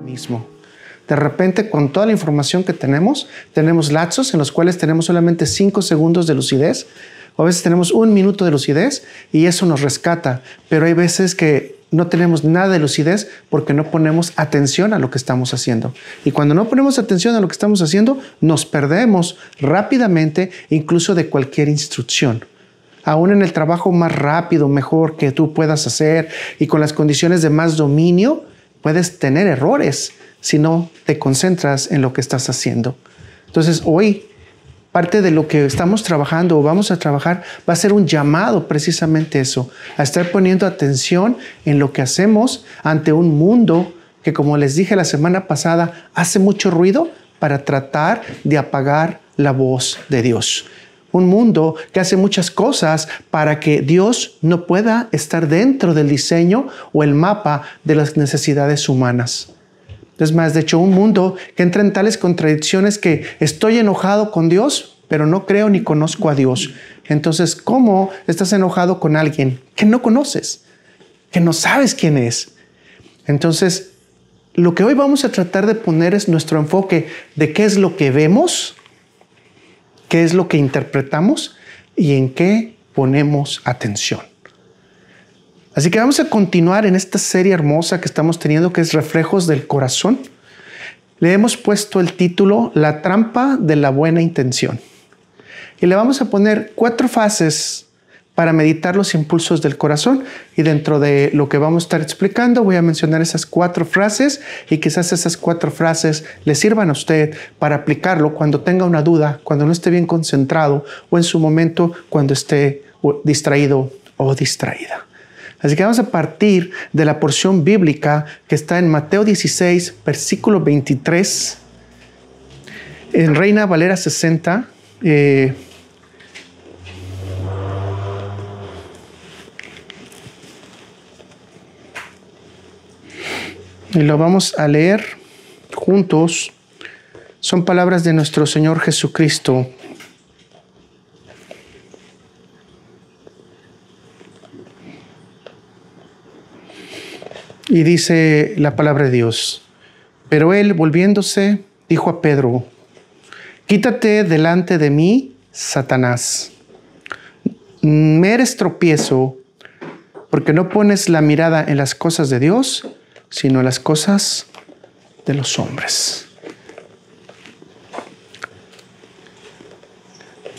mismo. De repente, con toda la información que tenemos lapsos en los cuales tenemos solamente 5 segundos de lucidez, o a veces tenemos 1 minuto de lucidez y eso nos rescata. Pero hay veces que no tenemos nada de lucidez porque no ponemos atención a lo que estamos haciendo. Y cuando no ponemos atención a lo que estamos haciendo, nos perdemos rápidamente incluso de cualquier instrucción. Aún en el trabajo más rápido, mejor que tú puedas hacer y con las condiciones de más dominio, puedes tener errores si no te concentras en lo que estás haciendo. Entonces, hoy, parte de lo que estamos trabajando o vamos a trabajar va a ser un llamado precisamente eso, a estar poniendo atención en lo que hacemos ante un mundo que, como les dije la semana pasada, hace mucho ruido para tratar de apagar la voz de Dios. Un mundo que hace muchas cosas para que Dios no pueda estar dentro del diseño o el mapa de las necesidades humanas. Es más, de hecho, un mundo que entra en tales contradicciones que estoy enojado con Dios, pero no creo ni conozco a Dios. Entonces, ¿cómo estás enojado con alguien que no conoces, que no sabes quién es? Entonces, lo que hoy vamos a tratar de poner es nuestro enfoque de qué es lo que vemos, qué es lo que interpretamos y en qué ponemos atención. Así que vamos a continuar en esta serie hermosa que estamos teniendo, que es Reflejos del Corazón. Le hemos puesto el título La trampa de la buena intención. Y le vamos a poner 4 fases para meditar los impulsos del corazón. Y dentro de lo que vamos a estar explicando, voy a mencionar esas 4 frases y quizás esas 4 frases le sirvan a usted para aplicarlo cuando tenga una duda, cuando no esté bien concentrado o en su momento cuando esté distraído o distraída. Así que vamos a partir de la porción bíblica que está en Mateo 16, versículo 23, en Reina Valera 60. Y lo vamos a leer juntos. Son palabras de nuestro Señor Jesucristo. Y dice la palabra de Dios: pero él, volviéndose, dijo a Pedro: quítate delante de mí, Satanás. Me eres tropiezo, porque no pones la mirada en las cosas de Dios, sino en las cosas de los hombres.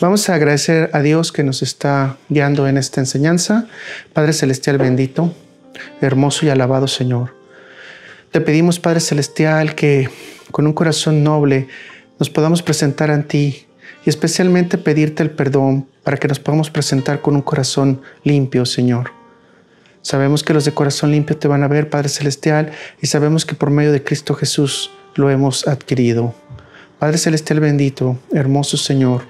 Vamos a agradecer a Dios que nos está guiando en esta enseñanza. Padre Celestial bendito, hermoso y alabado Señor, te pedimos, Padre Celestial, que con un corazón noble nos podamos presentar ante ti y especialmente pedirte el perdón para que nos podamos presentar con un corazón limpio, Señor. Sabemos que los de corazón limpio te van a ver, Padre Celestial, y sabemos que por medio de Cristo Jesús lo hemos adquirido. Padre Celestial bendito, hermoso Señor,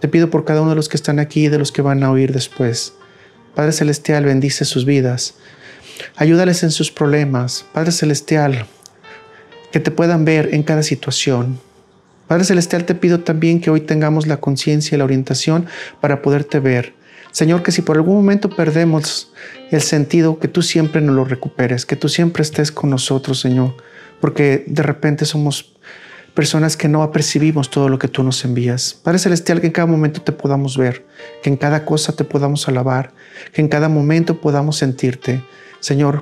te pido por cada uno de los que están aquí y de los que van a oír después. Padre Celestial, bendice sus vidas. Ayúdales en sus problemas. Padre Celestial, que te puedan ver en cada situación. Padre Celestial, te pido también que hoy tengamos la conciencia y la orientación para poderte ver. Señor, que si por algún momento perdemos el sentido, que tú siempre nos lo recuperes, que tú siempre estés con nosotros, Señor, porque de repente somos personas que no apercibimos todo lo que tú nos envías. Padre Celestial, que en cada momento te podamos ver, que en cada cosa te podamos alabar, que en cada momento podamos sentirte. Señor,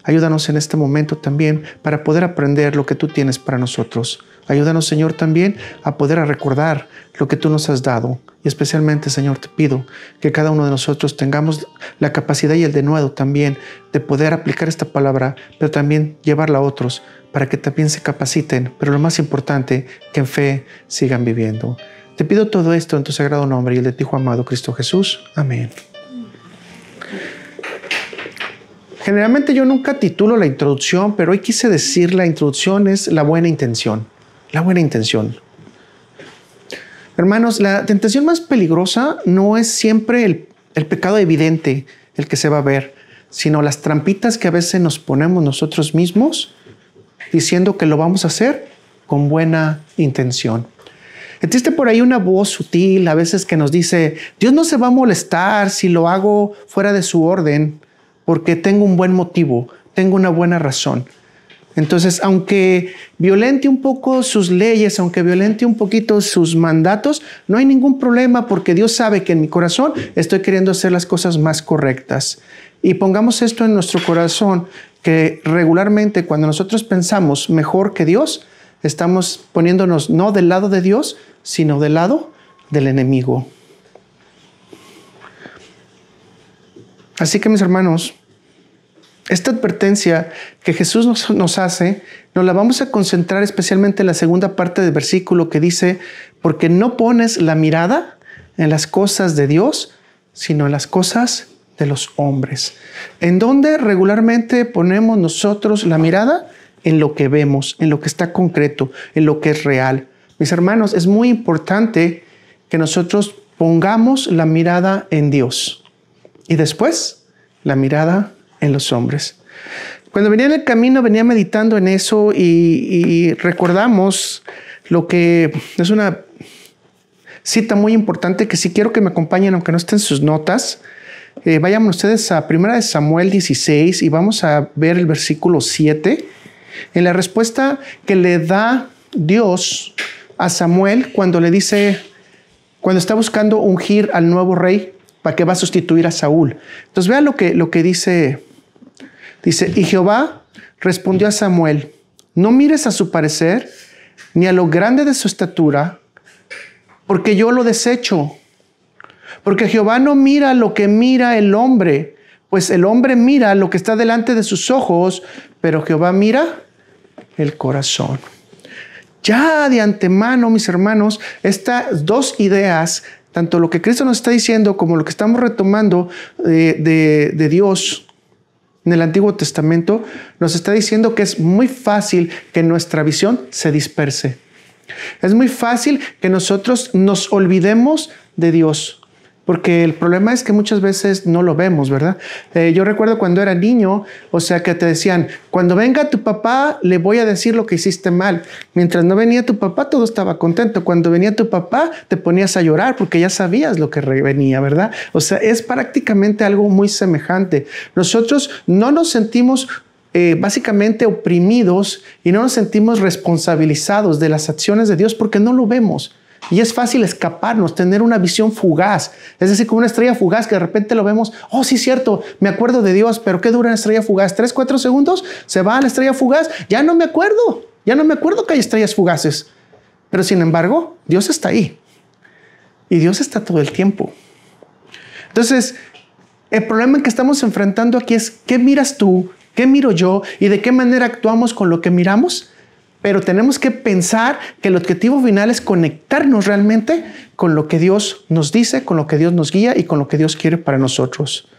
ayúdanos en este momento también para poder aprender lo que tú tienes para nosotros. Ayúdanos, Señor, también a poder recordar lo que tú nos has dado. Y especialmente, Señor, te pido que cada uno de nosotros tengamos la capacidad y el denuedo también de poder aplicar esta palabra, pero también llevarla a otros para que también se capaciten. Pero lo más importante, que en fe sigan viviendo. Te pido todo esto en tu sagrado nombre y el de tu Hijo amado, Cristo Jesús. Amén. Generalmente yo nunca titulo la introducción, pero hoy quise decir la introducción es la buena intención. La buena intención. Hermanos, la tentación más peligrosa no es siempre el pecado evidente, el que se va a ver, sino las trampitas que a veces nos ponemos nosotros mismos diciendo que lo vamos a hacer con buena intención. Existe por ahí una voz sutil a veces que nos dice: Dios no se va a molestar si lo hago fuera de su orden porque tengo un buen motivo, tengo una buena razón. Entonces, aunque violente un poco sus leyes, aunque violente un poquito sus mandatos, no hay ningún problema porque Dios sabe que en mi corazón estoy queriendo hacer las cosas más correctas. Y pongamos esto en nuestro corazón, que regularmente cuando nosotros pensamos mejor que Dios, estamos poniéndonos no del lado de Dios, sino del lado del enemigo. Así que mis hermanos, esta advertencia que Jesús nos hace, nos la vamos a concentrar especialmente en la segunda parte del versículo que dice, porque no pones la mirada en las cosas de Dios, sino en las cosas de los hombres. ¿En dónde regularmente ponemos nosotros la mirada? En lo que vemos, en lo que está concreto, en lo que es real. Mis hermanos, es muy importante que nosotros pongamos la mirada en Dios y después la mirada en los hombres. Cuando venía en el camino, venía meditando en eso y recordamos lo que es una cita muy importante que sí quiero que me acompañen, aunque no estén en sus notas. Vayan ustedes a 1 Samuel 16 y vamos a ver el versículo 7. En la respuesta que le da Dios a Samuel cuando le dice, cuando está buscando ungir al nuevo rey para que va a sustituir a Saúl. Entonces vean lo que dice. Dice, y Jehová respondió a Samuel, no mires a su parecer, ni a lo grande de su estatura, porque yo lo desecho. Porque Jehová no mira lo que mira el hombre, pues el hombre mira lo que está delante de sus ojos, pero Jehová mira el corazón. Ya de antemano, mis hermanos, estas dos ideas, tanto lo que Cristo nos está diciendo como lo que estamos retomando de Dios en el Antiguo Testamento, nos está diciendo que es muy fácil que nuestra visión se disperse. Es muy fácil que nosotros nos olvidemos de Dios. Porque el problema es que muchas veces no lo vemos, ¿verdad? Yo recuerdo cuando era niño, o sea, que te decían, cuando venga tu papá, le voy a decir lo que hiciste mal. Mientras no venía tu papá, todo estaba contento. Cuando venía tu papá, te ponías a llorar porque ya sabías lo que venía, ¿verdad? O sea, es prácticamente algo muy semejante. Nosotros no nos sentimos básicamente oprimidos y no nos sentimos responsabilizados de las acciones de Dios porque no lo vemos. Y es fácil escaparnos, tener una visión fugaz. Es decir, como una estrella fugaz que de repente lo vemos. Oh, sí, cierto, me acuerdo de Dios, pero ¿qué dura una estrella fugaz? 3, 4 segundos, se va a la estrella fugaz. Ya no me acuerdo que hay estrellas fugaces. Pero sin embargo, Dios está ahí. Y Dios está todo el tiempo. Entonces, el problema que estamos enfrentando aquí es, ¿qué miras tú? ¿Qué miro yo? ¿Y de qué manera actuamos con lo que miramos? Pero tenemos que pensar que el objetivo final es conectarnos realmente con lo que Dios nos dice, con lo que Dios nos guía y con lo que Dios quiere para nosotros.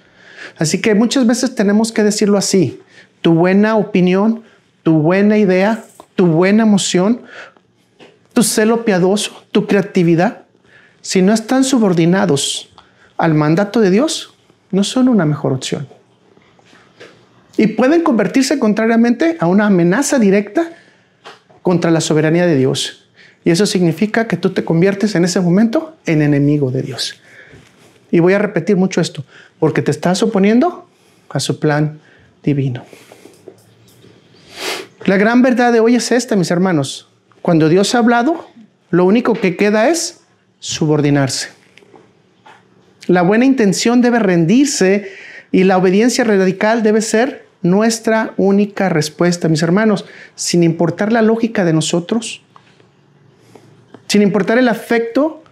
Así que muchas veces tenemos que decirlo así. Tu buena opinión, tu buena idea, tu buena emoción, tu celo piadoso, tu creatividad, si no están subordinados al mandato de Dios, no son una mejor opción. Y pueden convertirse contrariamente a una amenaza directa contra la soberanía de Dios. Y eso significa que tú te conviertes en ese momento en enemigo de Dios. Y voy a repetir mucho esto, porque te estás oponiendo a su plan divino. La gran verdad de hoy es esta, mis hermanos. Cuando Dios ha hablado, lo único que queda es subordinarse. La buena intención debe rendirse y la obediencia radical debe ser nuestra única respuesta, mis hermanos, sin importar la lógica de nosotros, sin importar el afecto,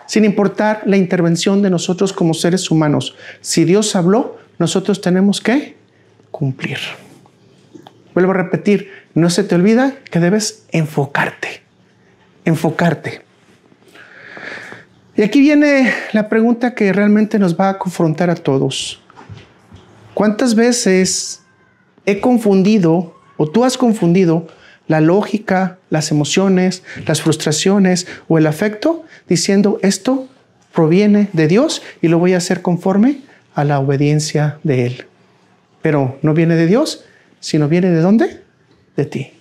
sin importar la intervención de nosotros como seres humanos. Si Dios habló, nosotros tenemos que cumplir. Vuelvo a repetir, no se te olvida que debes enfocarte. Y aquí viene la pregunta que realmente nos va a confrontar a todos. ¿Cuántas veces he confundido, o tú has confundido, la lógica, las emociones, las frustraciones o el afecto, diciendo esto proviene de Dios y lo voy a hacer conforme a la obediencia de Él? Pero no viene de Dios, sino viene ¿de dónde? De ti,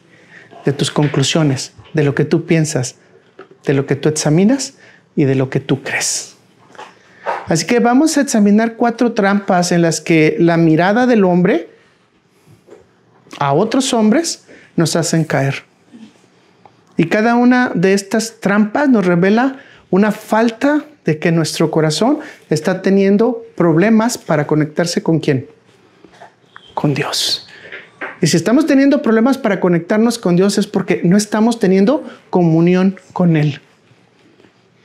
de tus conclusiones, de lo que tú piensas, de lo que tú examinas y de lo que tú crees. Así que vamos a examinar 4 trampas en las que la mirada del hombre a otros hombres nos hacen caer. Y cada una de estas trampas nos revela una falta de que nuestro corazón está teniendo problemas para conectarse ¿con quién? Con Dios. Y si estamos teniendo problemas para conectarnos con Dios es porque no estamos teniendo comunión con Él.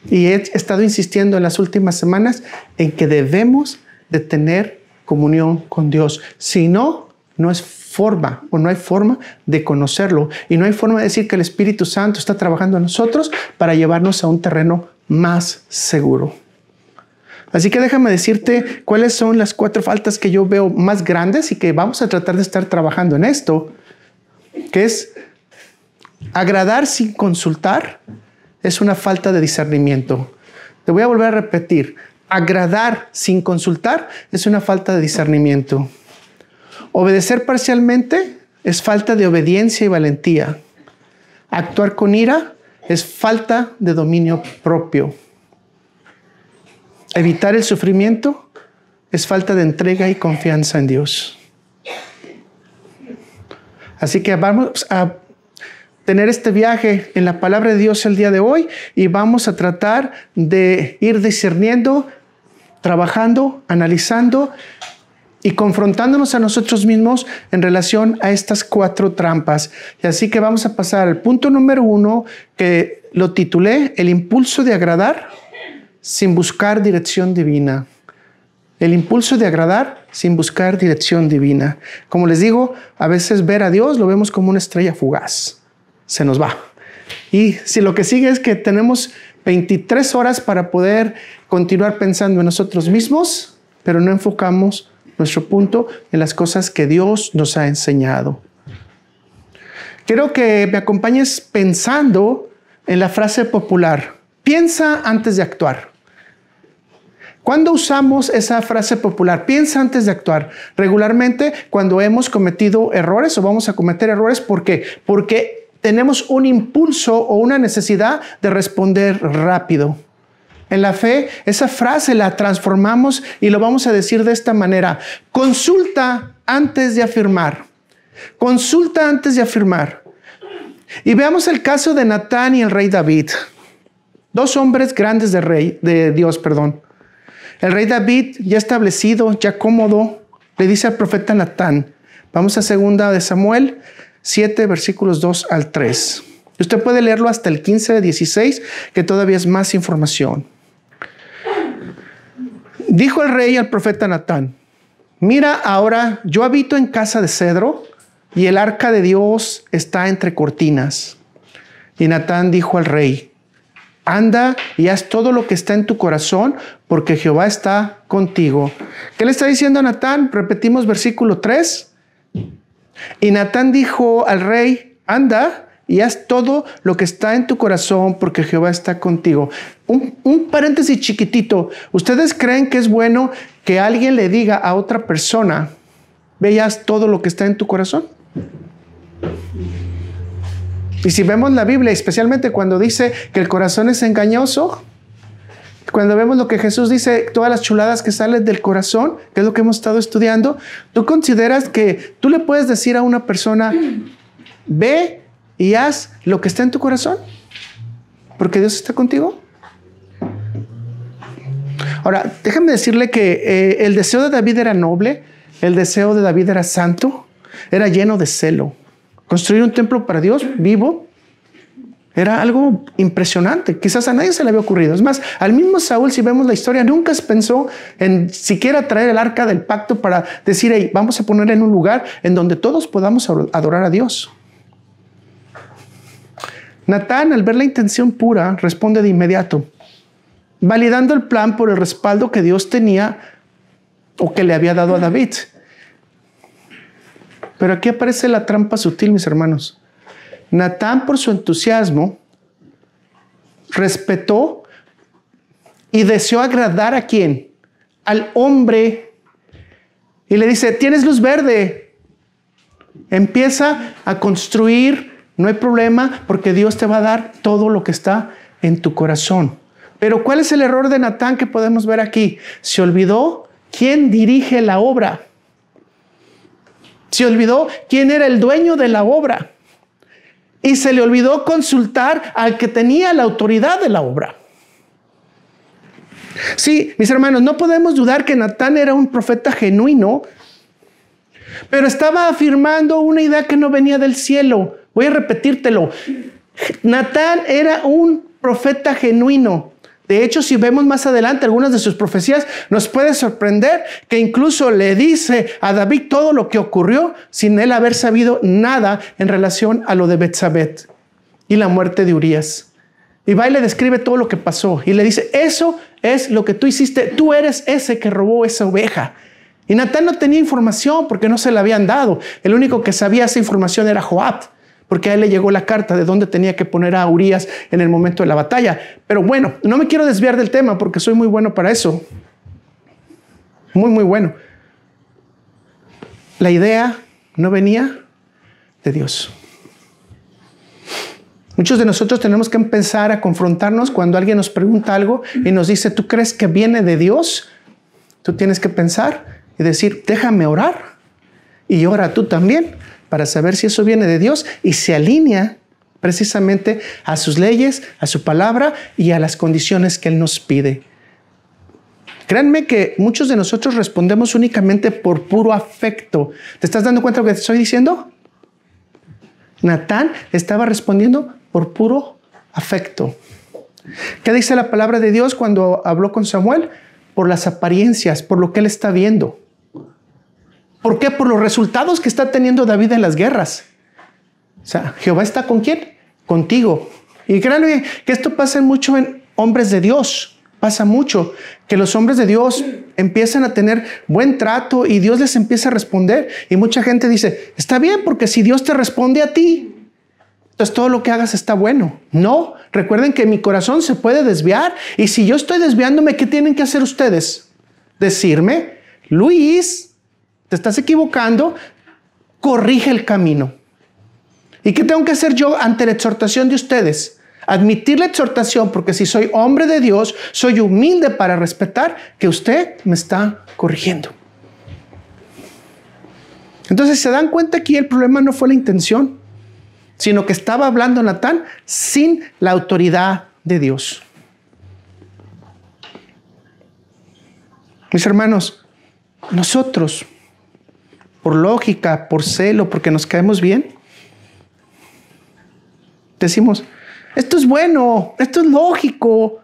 Y he estado insistiendo en las últimas semanas en que debemos de tener comunión con Dios. Si no, no es forma o no hay forma de conocerlo. Y no hay forma de decir que el Espíritu Santo está trabajando en nosotros para llevarnos a un terreno más seguro. Así que déjame decirte cuáles son las 4 faltas que yo veo más grandes y que vamos a tratar de estar trabajando en esto, que es agradar sin consultar. Es una falta de discernimiento. Te voy a volver a repetir. Agradar sin consultar es una falta de discernimiento. Obedecer parcialmente es falta de obediencia y valentía. Actuar con ira es falta de dominio propio. Evitar el sufrimiento es falta de entrega y confianza en Dios. Así que vamos a tener este viaje en la palabra de Dios el día de hoy y vamos a tratar de ir discerniendo, trabajando, analizando y confrontándonos a nosotros mismos en relación a estas 4 trampas. Y así que vamos a pasar al punto número 1, que lo titulé El impulso de agradar sin buscar dirección divina. El impulso de agradar sin buscar dirección divina. Como les digo, a veces ver a Dios lo vemos como una estrella fugaz. Se nos va. Y si lo que sigue es que tenemos 23 horas para poder continuar pensando en nosotros mismos, pero no enfocamos nuestro punto en las cosas que Dios nos ha enseñado. Quiero que me acompañes pensando en la frase popular: piensa antes de actuar. ¿Cuándo usamos esa frase popular? Piensa antes de actuar. Regularmente cuando hemos cometido errores o vamos a cometer errores. ¿Por qué? Porque tenemos un impulso o una necesidad de responder rápido. En la fe, esa frase la transformamos y lo vamos a decir de esta manera: consulta antes de afirmar. Consulta antes de afirmar. Y veamos el caso de Natán y el rey David. 2 hombres grandes de Dios. El rey David, ya establecido, ya cómodo, le dice al profeta Natán. Vamos a 2 de Samuel 7, versículos 2 al 3. Usted puede leerlo hasta el 15 de 16, que todavía es más información. Dijo el rey al profeta Natán: mira, ahora yo habito en casa de cedro y el arca de Dios está entre cortinas. Y Natán dijo al rey: anda y haz todo lo que está en tu corazón, porque Jehová está contigo. ¿Qué le está diciendo a Natán? Repetimos versículo 3. Y Natán dijo al rey: anda y haz todo lo que está en tu corazón, porque Jehová está contigo. Un paréntesis chiquitito. ¿Ustedes creen que es bueno que alguien le diga a otra persona: veas todo lo que está en tu corazón? Y si vemos la Biblia, especialmente cuando dice que el corazón es engañoso, cuando vemos lo que Jesús dice, todas las chuladas que salen del corazón, que es lo que hemos estado estudiando, ¿tú consideras que tú le puedes decir a una persona: ve y haz lo que está en tu corazón, porque Dios está contigo? Ahora, déjame decirle que el deseo de David era noble, el deseo de David era santo, era lleno de celo. Construir un templo para Dios vivo era algo impresionante. Quizás a nadie se le había ocurrido. Es más, al mismo Saúl, si vemos la historia, nunca pensó en siquiera traer el arca del pacto para decir: hey, vamos a poner en un lugar en donde todos podamos adorar a Dios. Natán, al ver la intención pura, responde de inmediato, validando el plan por el respaldo que Dios tenía o que le había dado a David. Pero aquí aparece la trampa sutil, mis hermanos. Natán, por su entusiasmo, respetó y deseó agradar ¿a quién? Al hombre. Y le dice: tienes luz verde. Empieza a construir, no hay problema, porque Dios te va a dar todo lo que está en tu corazón. Pero ¿cuál es el error de Natán que podemos ver aquí? Se olvidó quién dirige la obra. Se olvidó quién era el dueño de la obra. Y se le olvidó consultar al que tenía la autoridad de la obra. Sí, mis hermanos, no podemos dudar que Natán era un profeta genuino, pero estaba afirmando una idea que no venía del cielo. Voy a repetírtelo. Natán era un profeta genuino. De hecho, si vemos más adelante algunas de sus profecías, nos puede sorprender que incluso le dice a David todo lo que ocurrió sin él haber sabido nada en relación a lo de Betsabé y la muerte de Urías. Y va y le describe todo lo que pasó y le dice, eso es lo que tú hiciste, tú eres ese que robó esa oveja. Y Natán no tenía información porque no se la habían dado. El único que sabía esa información era Joab, porque a él le llegó la carta de dónde tenía que poner a Urías en el momento de la batalla. Pero bueno, no me quiero desviar del tema porque soy muy bueno para eso. Muy bueno. La idea no venía de Dios. Muchos de nosotros tenemos que empezar a confrontarnos cuando alguien nos pregunta algo y nos dice, ¿tú crees que viene de Dios? Tú tienes que pensar y decir, déjame orar. Y ora tú también, para saber si eso viene de Dios y se alinea precisamente a sus leyes, a su palabra y a las condiciones que Él nos pide. Créanme que muchos de nosotros respondemos únicamente por puro afecto. ¿Te estás dando cuenta de lo que te estoy diciendo? Natán estaba respondiendo por puro afecto. ¿Qué dice la palabra de Dios cuando habló con Samuel? Por las apariencias, por lo que él está viendo. ¿Por qué? Por los resultados que está teniendo David en las guerras. O sea, Jehová está ¿con quién? Contigo. Y créanme que esto pasa mucho en hombres de Dios. Pasa mucho que los hombres de Dios empiezan a tener buen trato y Dios les empieza a responder. Y mucha gente dice, está bien, porque si Dios te responde a ti, entonces todo lo que hagas está bueno. No, recuerden que mi corazón se puede desviar. Y si yo estoy desviándome, ¿qué tienen que hacer ustedes? Decirme, Luis, te estás equivocando, corrige el camino. ¿Y qué tengo que hacer yo ante la exhortación de ustedes? Admitir la exhortación, porque si soy hombre de Dios, soy humilde para respetar que usted me está corrigiendo. Entonces, ¿se dan cuenta aquí el problema no fue la intención, sino que estaba hablando Natán sin la autoridad de Dios? Mis hermanos, nosotros, por lógica, por celo, porque nos caemos bien, decimos, esto es bueno, esto es lógico.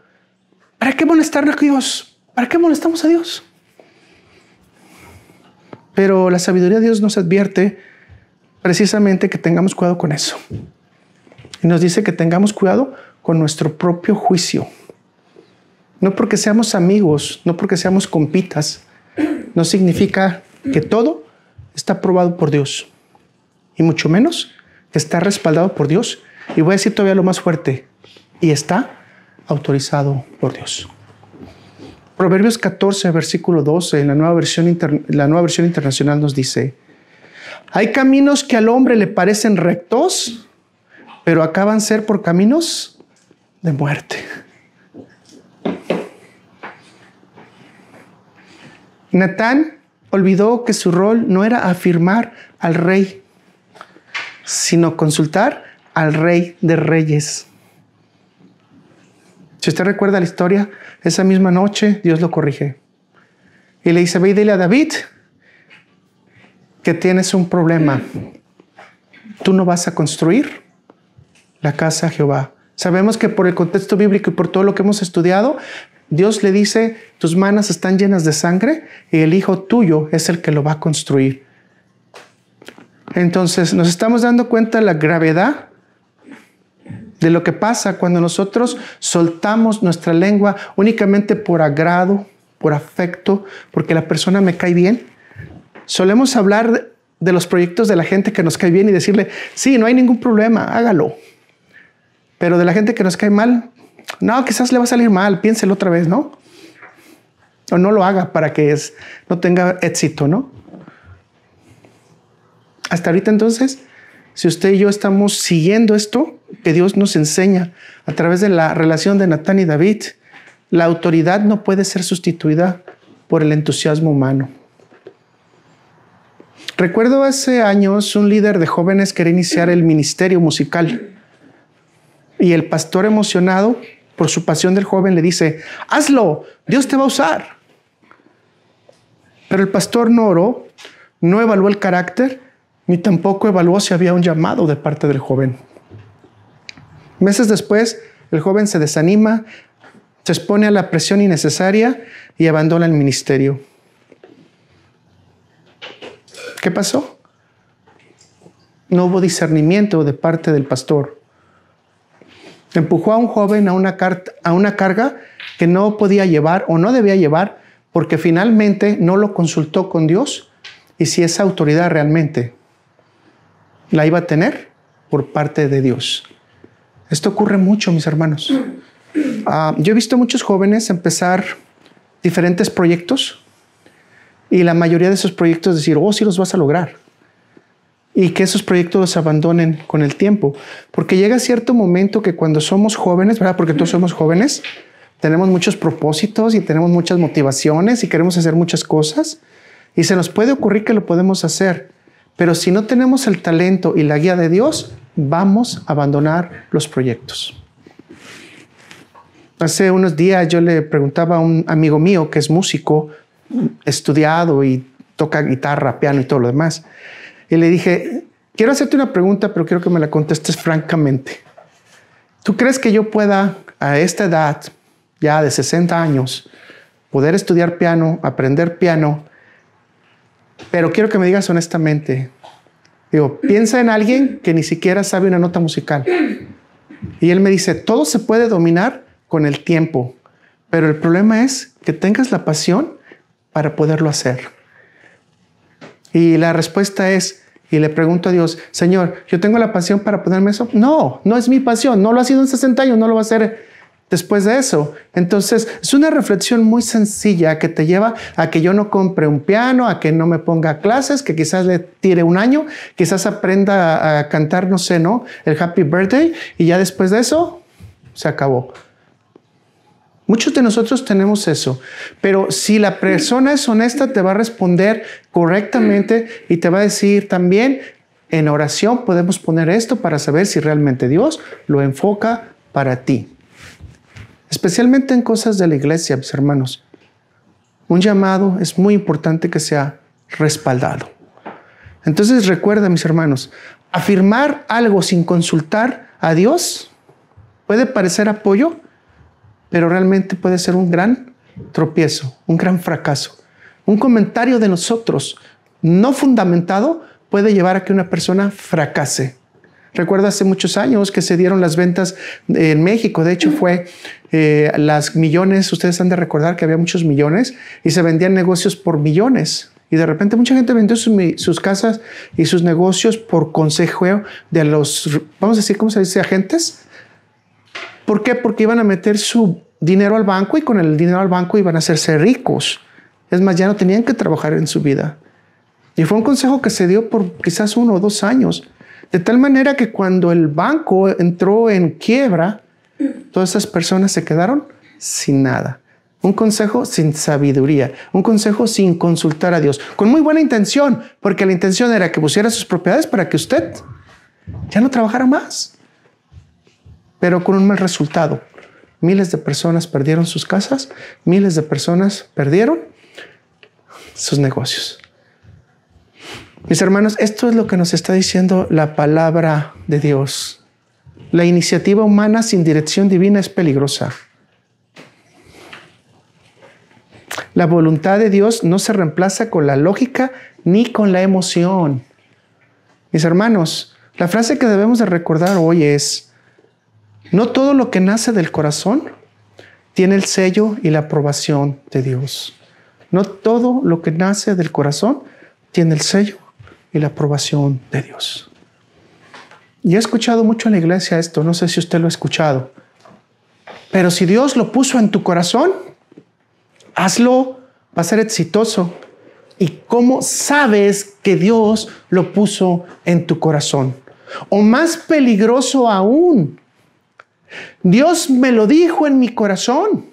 ¿Para qué molestar a Dios? ¿Para qué molestamos a Dios? Pero la sabiduría de Dios nos advierte precisamente que tengamos cuidado con eso. Y nos dice que tengamos cuidado con nuestro propio juicio. No porque seamos amigos, no porque seamos compitas, no significa que todo está aprobado por Dios. Y mucho menos que está respaldado por Dios. Y voy a decir todavía lo más fuerte. Y está autorizado por Dios. Proverbios 14, versículo 12, en la nueva versión internacional nos dice, hay caminos que al hombre le parecen rectos, pero acaban ser por caminos de muerte. Natán olvidó que su rol no era afirmar al rey, sino consultar al Rey de Reyes. Si usted recuerda la historia, esa misma noche Dios lo corrige. Y le dice, ve y dile a David que tienes un problema. Tú no vas a construir la casa a Jehová. Sabemos que por el contexto bíblico y por todo lo que hemos estudiado, Dios le dice, tus manos están llenas de sangre y el hijo tuyo es el que lo va a construir. Entonces nos estamos dando cuenta de la gravedad de lo que pasa cuando nosotros soltamos nuestra lengua únicamente por agrado, por afecto, porque la persona me cae bien. Solemos hablar de los proyectos de la gente que nos cae bien y decirle, sí, no hay ningún problema, hágalo. Pero de la gente que nos cae mal, no, quizás le va a salir mal, piénselo otra vez, ¿no? O no lo haga para que no tenga éxito, ¿no? Hasta ahorita entonces, si usted y yo estamos siguiendo esto que Dios nos enseña a través de la relación de Natán y David, la autoridad no puede ser sustituida por el entusiasmo humano. Recuerdo hace años un líder de jóvenes quería iniciar el ministerio musical. Y el pastor, emocionado por su pasión del joven, le dice: hazlo, Dios te va a usar. Pero el pastor no oró, no evaluó el carácter, ni tampoco evaluó si había un llamado de parte del joven. Meses después, el joven se desanima, se expone a la presión innecesaria y abandona el ministerio. ¿Qué pasó? No hubo discernimiento de parte del pastor. Empujó a un joven a una carga que no podía llevar o no debía llevar, porque finalmente no lo consultó con Dios y si esa autoridad realmente la iba a tener por parte de Dios. Esto ocurre mucho, mis hermanos. Yo he visto a muchos jóvenes empezar diferentes proyectos y la mayoría de esos proyectos decir: oh, sí los vas a lograr. Y que esos proyectos los abandonen con el tiempo. Porque llega cierto momento que cuando somos jóvenes, ¿verdad? Porque todos somos jóvenes, tenemos muchos propósitos y tenemos muchas motivaciones y queremos hacer muchas cosas. Y se nos puede ocurrir que lo podemos hacer. Pero si no tenemos el talento y la guía de Dios, vamos a abandonar los proyectos. Hace unos días yo le preguntaba a un amigo mío que es músico, estudiado y toca guitarra, piano y todo lo demás. Y le dije: quiero hacerte una pregunta, pero quiero que me la contestes francamente. ¿Tú crees que yo pueda, a esta edad, ya de 60 años, poder estudiar piano, aprender piano? Pero quiero que me digas honestamente. Digo, piensa en alguien que ni siquiera sabe una nota musical. Y él me dice: todo se puede dominar con el tiempo, pero el problema es que tengas la pasión para poderlo hacer. Y la respuesta es, y le pregunto a Dios: Señor, ¿yo tengo la pasión para ponerme eso? No, no es mi pasión. No lo ha sido en 60 años, no lo va a hacer después de eso. Entonces, es una reflexión muy sencilla que te lleva a que yo no compre un piano, a que no me ponga clases, que quizás le tire un año, quizás aprenda a cantar, no sé, ¿no? El Happy Birthday, y ya después de eso, se acabó. Muchos de nosotros tenemos eso, pero si la persona es honesta, te va a responder correctamente y te va a decir también: en oración podemos poner esto para saber si realmente Dios lo enfoca para ti. Especialmente en cosas de la iglesia, mis hermanos. Un llamado es muy importante que sea respaldado. Entonces recuerda, mis hermanos, afirmar algo sin consultar a Dios puede parecer apoyo, pero realmente puede ser un gran tropiezo, un gran fracaso. Un comentario de nosotros no fundamentado puede llevar a que una persona fracase. Recuerdo hace muchos años que se dieron las ventas en México. De hecho, fue las millones. Ustedes han de recordar que había muchos millones y se vendían negocios por millones. Y de repente mucha gente vendió sus casas y sus negocios por consejo de los, vamos a decir, ¿cómo se dice? Agentes. ¿Por qué? Porque iban a meter su dinero al banco y con el dinero al banco iban a hacerse ricos. Es más, ya no tenían que trabajar en su vida. Y fue un consejo que se dio por quizás 1 o 2 años. De tal manera que cuando el banco entró en quiebra, todas esas personas se quedaron sin nada. Un consejo sin sabiduría, un consejo sin consultar a Dios, con muy buena intención, porque la intención era que pusiera sus propiedades para que usted ya no trabajara más. Pero con un mal resultado. Miles de personas perdieron sus casas, miles de personas perdieron sus negocios. Mis hermanos, esto es lo que nos está diciendo la palabra de Dios. La iniciativa humana sin dirección divina es peligrosa. La voluntad de Dios no se reemplaza con la lógica ni con la emoción. Mis hermanos, la frase que debemos de recordar hoy es: no todo lo que nace del corazón tiene el sello y la aprobación de Dios. No todo lo que nace del corazón tiene el sello y la aprobación de Dios. Y he escuchado mucho en la iglesia esto, no sé si usted lo ha escuchado. Pero si Dios lo puso en tu corazón, hazlo, va a ser exitoso. ¿Y cómo sabes que Dios lo puso en tu corazón? O más peligroso aún, Dios me lo dijo en mi corazón.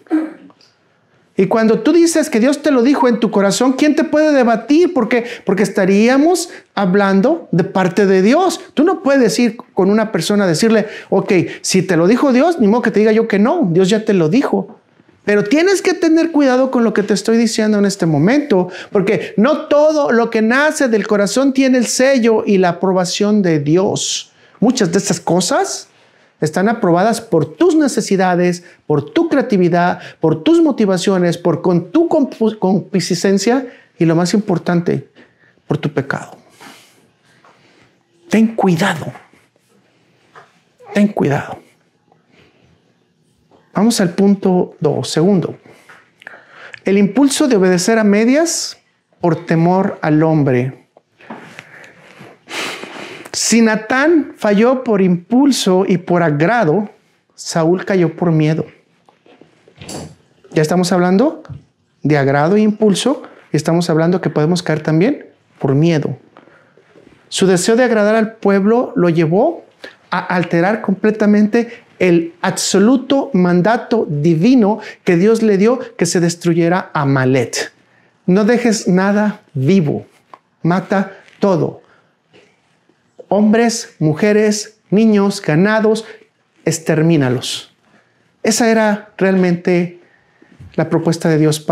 Y cuando tú dices que Dios te lo dijo en tu corazón, ¿quién te puede debatir? Porque estaríamos hablando de parte de Dios. Tú no puedes ir con una persona a decirle, ok, si te lo dijo Dios, ni modo que te diga yo que no. Dios ya te lo dijo. Pero tienes que tener cuidado con lo que te estoy diciendo en este momento, porque no todo lo que nace del corazón tiene el sello y la aprobación de Dios. Muchas de estas cosas están aprobadas por tus necesidades, por tu creatividad, por tus motivaciones, con tu concupiscencia y lo más importante, por tu pecado. Ten cuidado. Ten cuidado. Vamos al punto 2. Segundo, el impulso de obedecer a medias por temor al hombre. Si Natán falló por impulso y por agrado, Saúl cayó por miedo. Ya estamos hablando de agrado e impulso y estamos hablando que podemos caer también por miedo. Su deseo de agradar al pueblo lo llevó a alterar completamente el absoluto mandato divino que Dios le dio, que se destruyera Amalek. No dejes nada vivo, mata todo. Hombres, mujeres, niños, ganados, extermínalos. Esa era realmente la propuesta de Dios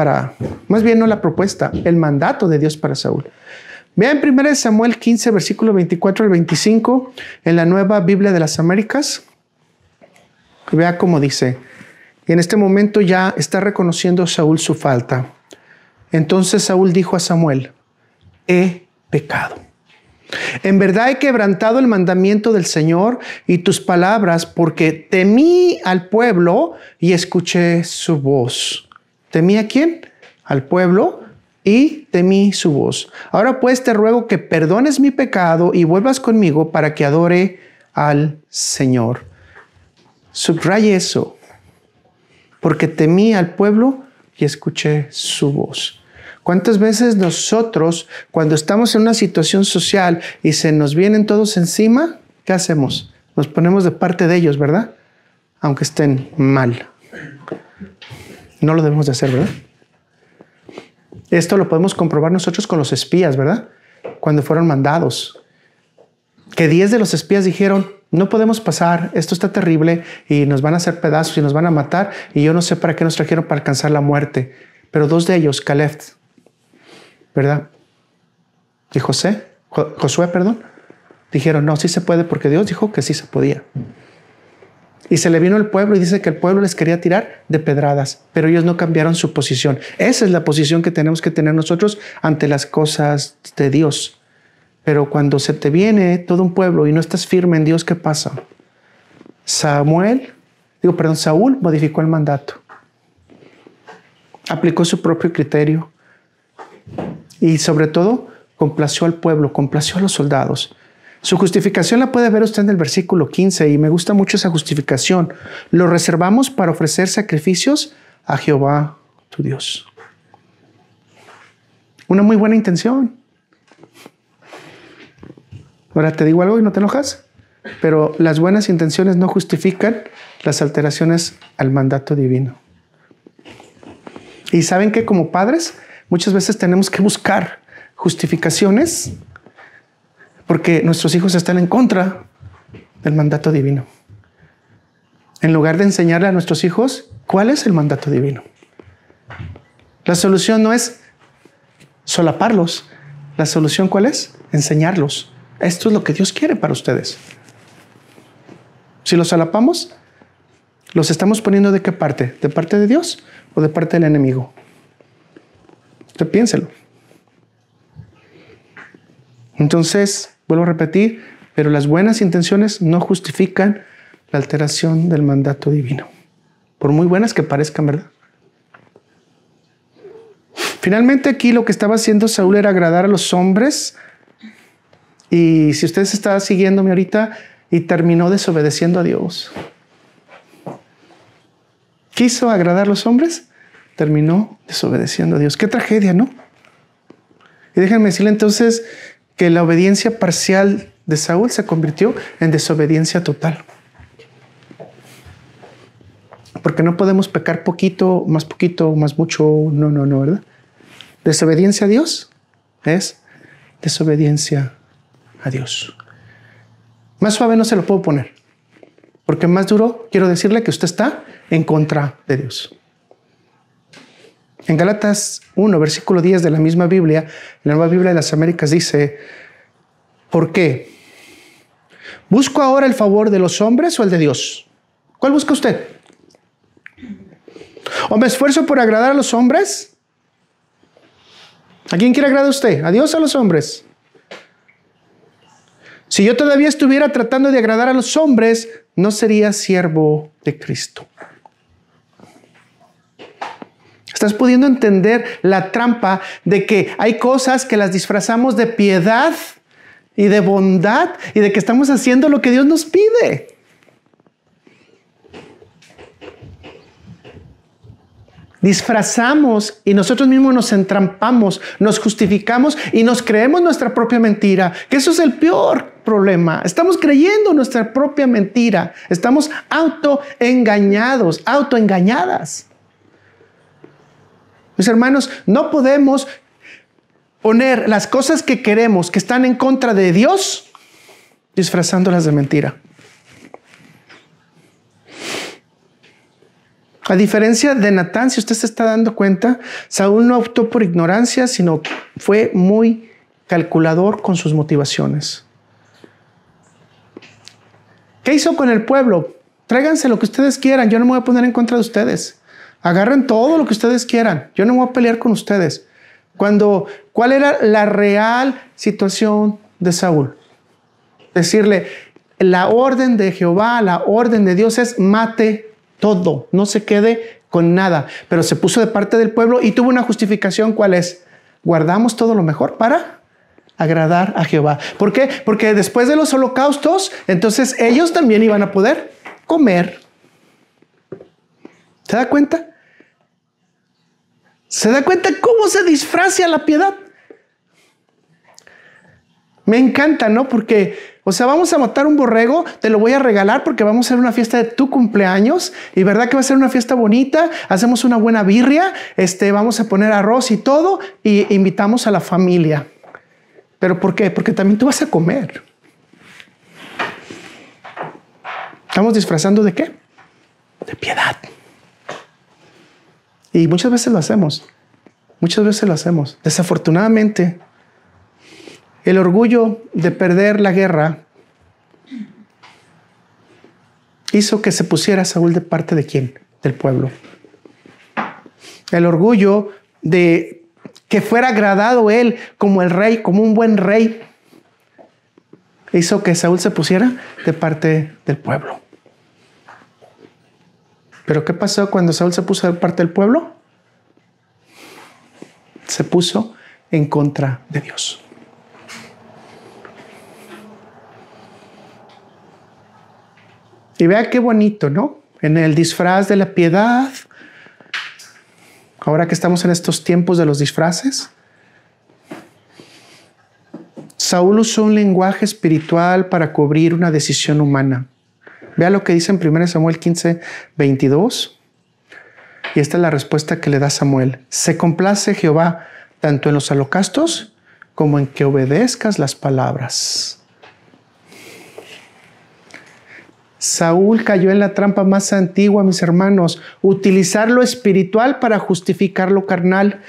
más bien no la propuesta, el mandato de Dios para Saúl. Vean 1 Samuel 15, versículo 24 al 25, en la Nueva Biblia de las Américas. Vea cómo dice, y en este momento ya está reconociendo Saúl su falta. Entonces Saúl dijo a Samuel, he pecado. En verdad he quebrantado el mandamiento del Señor y tus palabras, porque temí al pueblo y escuché su voz. ¿Temí a quién? Al pueblo y temí su voz. Ahora pues te ruego que perdones mi pecado y vuelvas conmigo para que adore al Señor. Subraye eso, porque temí al pueblo y escuché su voz. ¿Cuántas veces nosotros, cuando estamos en una situación social y se nos vienen todos encima, qué hacemos? Nos ponemos de parte de ellos, ¿verdad? Aunque estén mal. No lo debemos de hacer, ¿verdad? Esto lo podemos comprobar nosotros con los espías, ¿verdad? Cuando fueron mandados. Que 10 de los espías dijeron, no podemos pasar, esto está terrible y nos van a hacer pedazos y nos van a matar y yo no sé para qué nos trajeron para alcanzar la muerte. Pero 2 de ellos, Caleb, ¿verdad? Y Josué, dijeron, no, sí se puede porque Dios dijo que sí se podía. Y se le vino el pueblo y dice que el pueblo les quería tirar de pedradas, pero ellos no cambiaron su posición. Esa es la posición que tenemos que tener nosotros ante las cosas de Dios. Pero cuando se te viene todo un pueblo y no estás firme en Dios, ¿qué pasa? Saúl modificó el mandato. Aplicó su propio criterio. Y sobre todo, complació al pueblo, complació a los soldados. Su justificación la puede ver usted en el versículo 15 y me gusta mucho esa justificación. Lo reservamos para ofrecer sacrificios a Jehová, tu Dios. Una muy buena intención. Ahora te digo algo y no te enojas, pero las buenas intenciones no justifican las alteraciones al mandato divino. Y saben que como padres muchas veces tenemos que buscar justificaciones porque nuestros hijos están en contra del mandato divino. En lugar de enseñarle a nuestros hijos cuál es el mandato divino. La solución no es solaparlos. La solución ¿cuál es? Enseñarlos. Esto es lo que Dios quiere para ustedes. Si los solapamos, ¿los estamos poniendo de qué parte? ¿De parte de Dios o de parte del enemigo? Usted piénselo. Entonces, vuelvo a repetir, pero las buenas intenciones no justifican la alteración del mandato divino. Por muy buenas que parezcan, ¿verdad? Finalmente aquí lo que estaba haciendo Saúl era agradar a los hombres. Y si usted está siguiéndome ahorita y terminó desobedeciendo a Dios. ¿Quiso agradar a los hombres? Terminó desobedeciendo a Dios. Qué tragedia, ¿no? Y déjenme decirle entonces que la obediencia parcial de Saúl se convirtió en desobediencia total. Porque no podemos pecar poquito, más mucho, no, ¿verdad? Desobediencia a Dios es desobediencia a Dios. Más suave no se lo puedo poner, porque más duro quiero decirle que usted está en contra de Dios. En Gálatas 1, versículo 10 de la misma Biblia, la Nueva Biblia de las Américas dice, ¿por qué? ¿Busco ahora el favor de los hombres o el de Dios? ¿Cuál busca usted? ¿O me esfuerzo por agradar a los hombres? ¿A quién quiere agradar usted? ¿A Dios o a los hombres? Si yo todavía estuviera tratando de agradar a los hombres, no sería siervo de Cristo. ¿Estás pudiendo entender la trampa de que hay cosas que las disfrazamos de piedad y de bondad y de que estamos haciendo lo que Dios nos pide? Disfrazamos y nosotros mismos nos entrampamos, nos justificamos y nos creemos nuestra propia mentira, que eso es el peor problema. Estamos creyendo nuestra propia mentira, estamos autoengañados, autoengañadas. Mis hermanos, no podemos poner las cosas que queremos que están en contra de Dios disfrazándolas de mentira. A diferencia de Natán, si usted se está dando cuenta, Saúl no optó por ignorancia, sino fue muy calculador con sus motivaciones. ¿Qué hizo con el pueblo? Tráiganse lo que ustedes quieran, yo no me voy a poner en contra de ustedes. Agarren todo lo que ustedes quieran, yo no me voy a pelear con ustedes. ¿Cuál era la real situación de Saúl? Decirle, la orden de Jehová, la orden de Dios es mate todo, no se quede con nada. Pero se puso de parte del pueblo y tuvo una justificación. ¿Cuál es? Guardamos todo lo mejor para agradar a Jehová. ¿Por qué? Porque después de los holocaustos, entonces ellos también iban a poder comer. ¿Se da cuenta? ¿Se da cuenta cómo se disfraza la piedad? Me encanta, ¿no? Porque, vamos a matar un borrego, te lo voy a regalar porque vamos a hacer una fiesta de tu cumpleaños y verdad que va a ser una fiesta bonita, hacemos una buena birria, vamos a poner arroz y todo y invitamos a la familia. ¿Pero por qué? Porque también tú vas a comer. ¿Estamos disfrazando de qué? De piedad. Y muchas veces lo hacemos. Muchas veces lo hacemos. Desafortunadamente, el orgullo de perder la guerra hizo que se pusiera Saúl de parte de ¿quién? Del pueblo. El orgullo de que fuera agradado él como el rey, como un buen rey, hizo que Saúl se pusiera de parte del pueblo. ¿Pero qué pasó cuando Saúl se puso de parte del pueblo? Se puso en contra de Dios. Y vea qué bonito, ¿no? En el disfraz de la piedad, ahora que estamos en estos tiempos de los disfraces, Saúl usó un lenguaje espiritual para cubrir una decisión humana. Vea lo que dice en 1 Samuel 15, 22. Y esta es la respuesta que le da Samuel. Se complace Jehová tanto en los holocaustos como en que obedezcas las palabras. Saúl cayó en la trampa más antigua, mis hermanos. Utilizar lo espiritual para justificar lo carnal.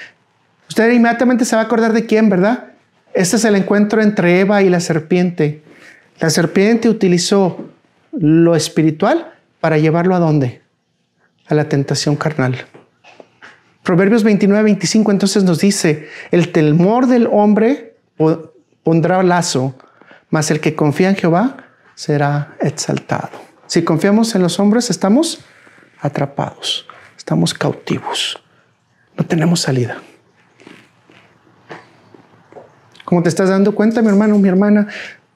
Usted inmediatamente se va a acordar de quién, ¿verdad? Este es el encuentro entre Eva y la serpiente. La serpiente utilizó lo espiritual para llevarlo ¿a dónde? A la tentación carnal. Proverbios 29, 25 entonces nos dice, el temor del hombre pondrá lazo, mas el que confía en Jehová será exaltado. Si confiamos en los hombres, estamos atrapados, estamos cautivos, no tenemos salida. Como te estás dando cuenta, mi hermano, mi hermana,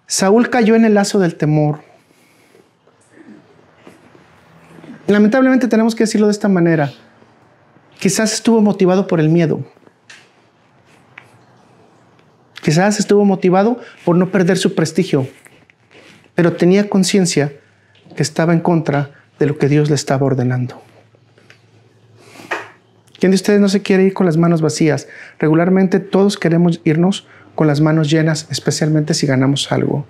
Saúl cayó en el lazo del temor. Lamentablemente tenemos que decirlo de esta manera. Quizás estuvo motivado por el miedo. Quizás estuvo motivado por no perder su prestigio. Pero tenía conciencia que estaba en contra de lo que Dios le estaba ordenando. ¿Quién de ustedes no se quiere ir con las manos vacías? Regularmente todos queremos irnos con las manos llenas, especialmente si ganamos algo.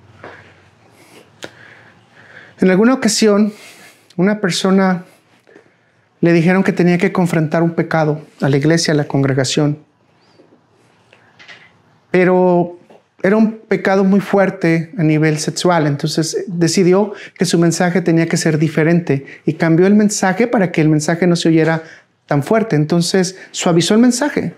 En alguna ocasión, una persona le dijeron que tenía que confrontar un pecado a la iglesia, a la congregación. Pero era un pecado muy fuerte a nivel sexual. Entonces decidió que su mensaje tenía que ser diferente y cambió el mensaje para que el mensaje no se oyera tan fuerte. Entonces suavizó el mensaje.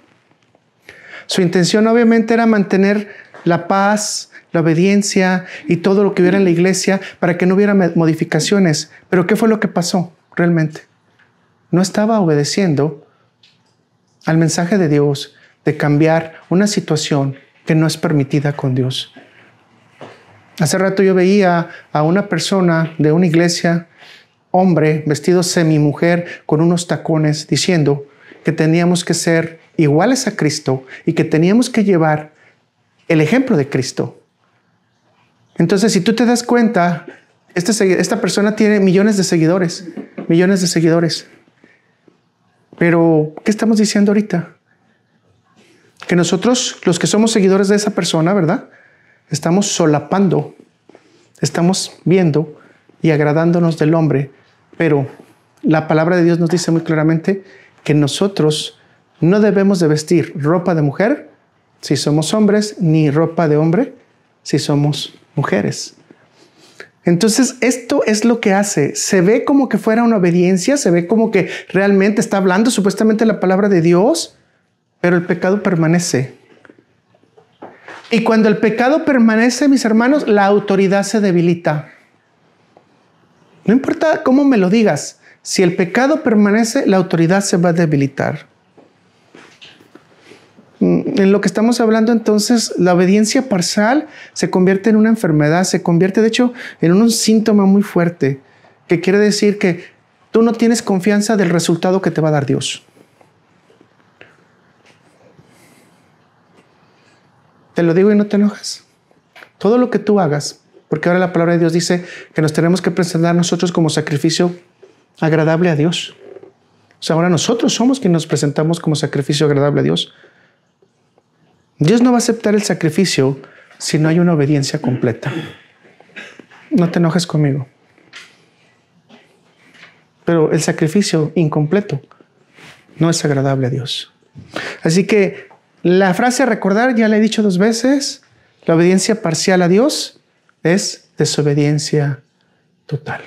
Su intención obviamente era mantener la paz, la obediencia y todo lo que hubiera en la iglesia para que no hubiera modificaciones. Pero ¿qué fue lo que pasó realmente? No estaba obedeciendo al mensaje de Dios de cambiar una situación que no es permitida con Dios. Hace rato yo veía a una persona de una iglesia, hombre, vestido semimujer, con unos tacones, diciendo que teníamos que ser iguales a Cristo y que teníamos que llevar el ejemplo de Cristo. Entonces, si tú te das cuenta, esta persona tiene millones de seguidores. Pero, ¿qué estamos diciendo ahorita? Que nosotros, los que somos seguidores de esa persona, ¿verdad? Estamos solapando, estamos viendo y agradándonos del hombre. Pero la palabra de Dios nos dice muy claramente que nosotros no debemos de vestir ropa de mujer si somos hombres, ni ropa de hombre si somos mujeres. Entonces, esto es lo que hace. Se ve como que fuera una obediencia, se ve como que realmente está hablando supuestamente la palabra de Dios, pero el pecado permanece. Y cuando el pecado permanece, mis hermanos, la autoridad se debilita. No importa cómo me lo digas, si el pecado permanece, la autoridad se va a debilitar. En lo que estamos hablando entonces, la obediencia parcial se convierte en una enfermedad, se convierte de hecho en un síntoma muy fuerte, que quiere decir que tú no tienes confianza del resultado que te va a dar Dios. Te lo digo y no te enojas. Todo lo que tú hagas, porque ahora la palabra de Dios dice que nos tenemos que presentar nosotros como sacrificio agradable a Dios. O sea, ahora nosotros somos quienes nos presentamos como sacrificio agradable a Dios. Dios no va a aceptar el sacrificio si no hay una obediencia completa. No te enojes conmigo. Pero el sacrificio incompleto no es agradable a Dios. Así que la frase a recordar, ya la he dicho 2 veces, la obediencia parcial a Dios es desobediencia total.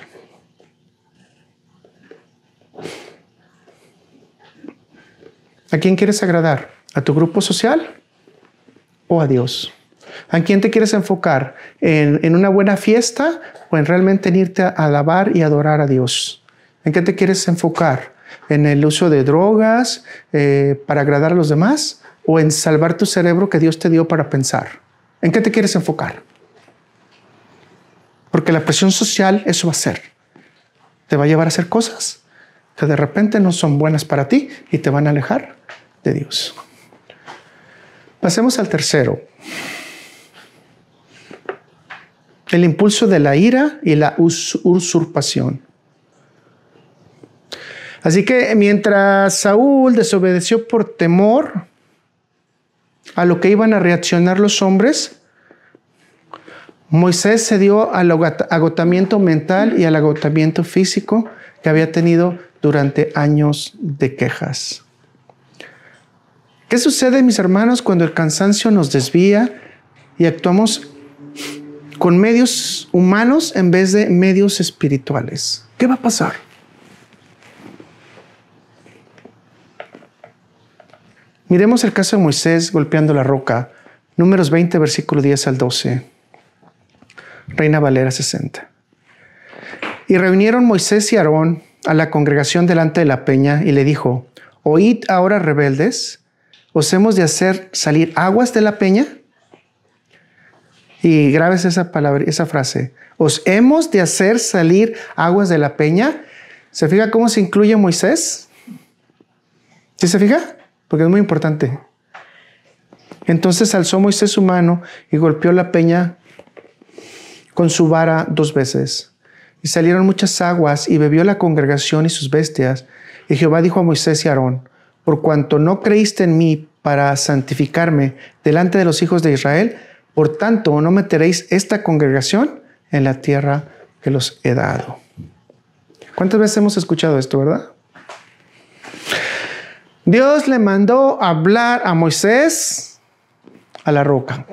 ¿A quién quieres agradar? ¿A tu grupo social o a Dios? ¿A quién te quieres enfocar? ¿En una buena fiesta o en realmente en irte a alabar y adorar a Dios? ¿En qué te quieres enfocar? ¿En el uso de drogas para agradar a los demás? ¿O en salvar tu cerebro que Dios te dio para pensar? ¿En qué te quieres enfocar? Porque la presión social eso va a hacer. Te va a llevar a hacer cosas que de repente no son buenas para ti y te van a alejar de Dios. Pasemos al tercero. El impulso de la ira y la usurpación. Así que mientras Saúl desobedeció por temor a lo que iban a reaccionar los hombres, Moisés se dio al agotamiento mental y al agotamiento físico que había tenido durante años de quejas. ¿Qué sucede, mis hermanos, cuando el cansancio nos desvía y actuamos con medios humanos en vez de medios espirituales? ¿Qué va a pasar? Miremos el caso de Moisés golpeando la roca. Números 20, versículo 10 al 12. Reina Valera 60. Y reunieron Moisés y Aarón a la congregación delante de la peña y le dijo: Oíd ahora, rebeldes, ¿os hemos de hacer salir aguas de la peña? Y grabes esa palabra, esa frase. ¿Os hemos de hacer salir aguas de la peña? ¿Se fija cómo se incluye Moisés? ¿Sí se fija? Porque es muy importante. Entonces alzó Moisés su mano y golpeó la peña con su vara 2 veces. Y salieron muchas aguas y bebió la congregación y sus bestias. Y Jehová dijo a Moisés y a Aarón: por cuanto no creíste en mí para santificarme delante de los hijos de Israel, por tanto no meteréis esta congregación en la tierra que los he dado. ¿Cuántas veces hemos escuchado esto, verdad? Dios le mandó hablar a Moisés a la roca.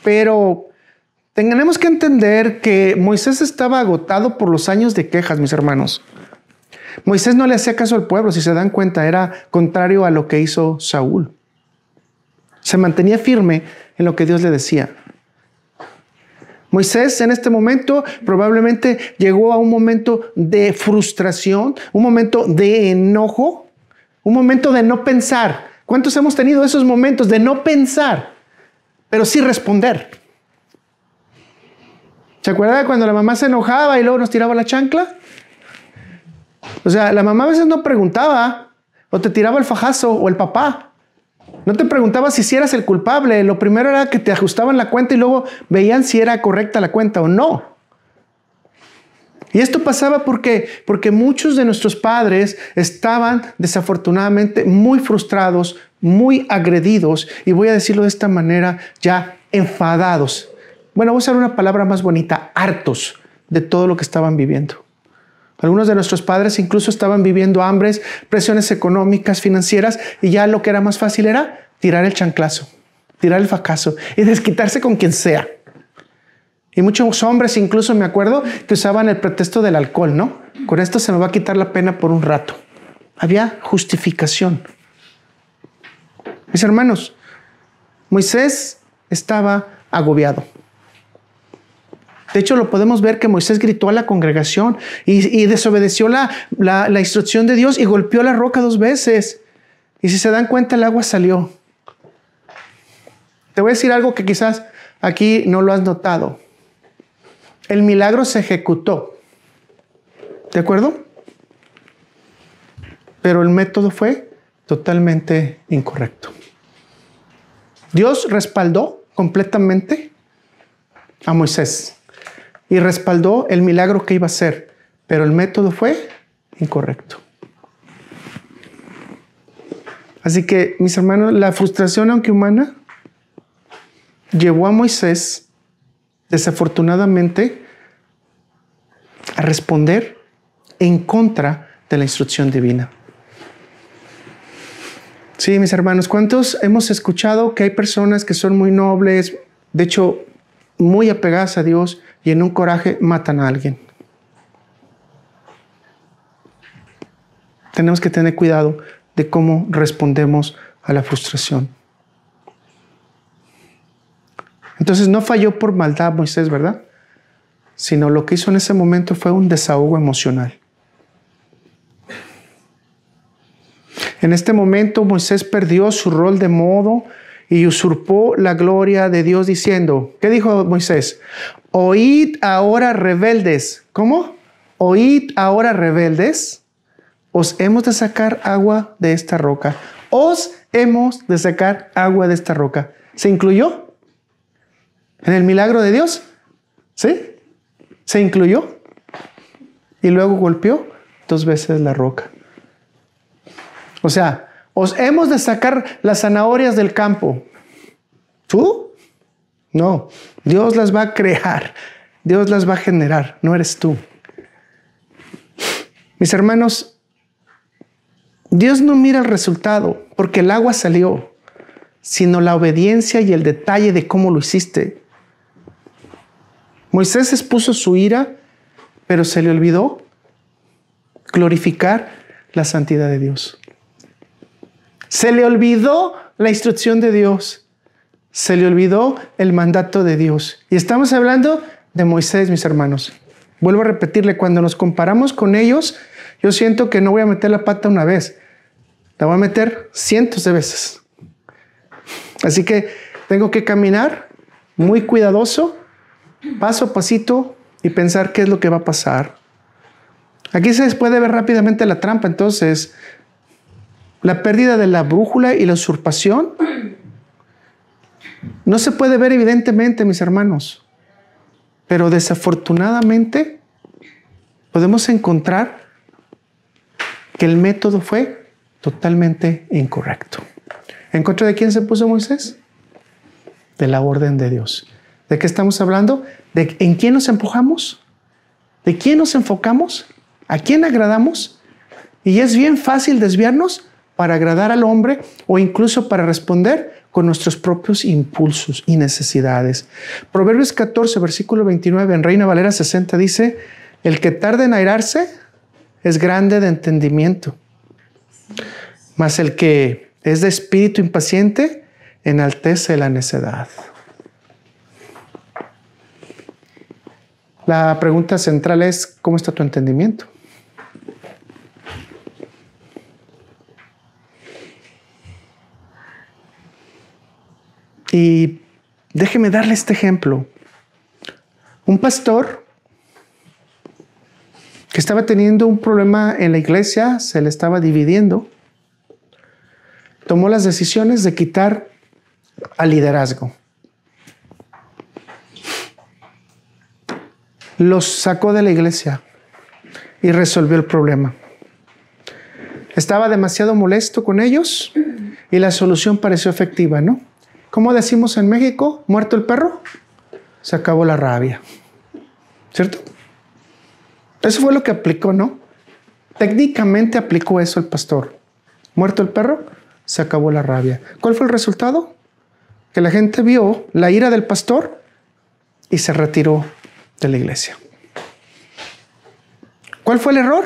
Pero tenemos que entender que Moisés estaba agotado por los años de quejas, mis hermanos. Moisés no le hacía caso al pueblo, si se dan cuenta, era contrario a lo que hizo Saúl. Se mantenía firme en lo que Dios le decía. Moisés en este momento probablemente llegó a un momento de frustración, un momento de enojo, un momento de no pensar. ¿Cuántos hemos tenido esos momentos de no pensar, pero sí responder? ¿Se acuerda cuando la mamá se enojaba y luego nos tiraba la chancla? O sea, la mamá a veces no preguntaba, o te tiraba el fajazo, o el papá. No te preguntaba si eras el culpable. Lo primero era que te ajustaban la cuenta y luego veían si era correcta la cuenta o no. Y esto pasaba porque muchos de nuestros padres estaban desafortunadamente muy frustrados, muy agredidos, y voy a decirlo de esta manera, ya enfadados. Bueno, voy a usar una palabra más bonita, hartos de todo lo que estaban viviendo. Algunos de nuestros padres incluso estaban viviendo hambres, presiones económicas, financieras, y ya lo que era más fácil era tirar el chanclazo, tirar el fracaso y desquitarse con quien sea. Y muchos hombres incluso me acuerdo que usaban el pretexto del alcohol, ¿no? Con esto se me va a quitar la pena por un rato. Había justificación. Mis hermanos, Moisés estaba agobiado. De hecho, lo podemos ver que Moisés gritó a la congregación y desobedeció la instrucción de Dios y golpeó la roca 2 veces. Y si se dan cuenta, el agua salió. Te voy a decir algo que quizás aquí no lo has notado. El milagro se ejecutó. ¿De acuerdo? Pero el método fue totalmente incorrecto. Dios respaldó completamente a Moisés y respaldó el milagro que iba a hacer, pero el método fue incorrecto. Así que, mis hermanos, la frustración, aunque humana, llevó a Moisés, desafortunadamente, a responder en contra de la instrucción divina. Sí, mis hermanos, ¿cuántos hemos escuchado que hay personas que son muy nobles, de hecho, muy apegadas a Dios, y en un coraje matan a alguien? Tenemos que tener cuidado de cómo respondemos a la frustración. Entonces no falló por maldad Moisés, ¿verdad? Sino lo que hizo en ese momento fue un desahogo emocional. En este momento Moisés perdió su rol de modo y usurpó la gloria de Dios diciendo, ¿qué dijo Moisés? Oíd ahora rebeldes. ¿Cómo? Oíd ahora rebeldes. Os hemos de sacar agua de esta roca. Os hemos de sacar agua de esta roca. ¿Se incluyó en el milagro de Dios? ¿Sí? Se incluyó. Y luego golpeó 2 veces la roca. O sea, os hemos de sacar las zanahorias del campo. ¿Tú? No, Dios las va a crear. Dios las va a generar, no eres tú. Mis hermanos, Dios no mira el resultado porque el agua salió, sino la obediencia y el detalle de cómo lo hiciste. Moisés expuso su ira, pero se le olvidó glorificar la santidad de Dios. Se le olvidó la instrucción de Dios. Se le olvidó el mandato de Dios. Y estamos hablando de Moisés, mis hermanos. Vuelvo a repetirle, cuando nos comparamos con ellos, yo siento que no voy a meter la pata una vez. La voy a meter cientos de veces. Así que tengo que caminar muy cuidadoso, paso a pasito, y pensar qué es lo que va a pasar. Aquí se puede ver rápidamente la trampa. Entonces, la pérdida de la brújula y la usurpación no se puede ver evidentemente, mis hermanos, pero desafortunadamente podemos encontrar que el método fue totalmente incorrecto. ¿En contra de quién se puso Moisés? De la orden de Dios. ¿De qué estamos hablando? ¿De en quién nos empujamos? ¿De quién nos enfocamos? ¿A quién agradamos? Y es bien fácil desviarnos para agradar al hombre o incluso para responder con nuestros propios impulsos y necesidades. Proverbios 14, versículo 29, en Reina Valera 60 dice: el que tarda en airarse es grande de entendimiento, mas el que es de espíritu impaciente enaltece la necedad. La pregunta central es: ¿cómo está tu entendimiento? Y déjeme darle este ejemplo. Un pastor que estaba teniendo un problema en la iglesia, se le estaba dividiendo, tomó las decisiones de quitar al liderazgo. Los sacó de la iglesia y resolvió el problema. Estaba demasiado molesto con ellos y la solución pareció efectiva, ¿no? ¿Cómo decimos en México? ¿Muerto el perro? Se acabó la rabia. ¿Cierto? Eso fue lo que aplicó, ¿no? Técnicamente aplicó eso el pastor. ¿Muerto el perro? Se acabó la rabia. ¿Cuál fue el resultado? Que la gente vio la ira del pastor y se retiró de la iglesia. ¿Cuál fue el error?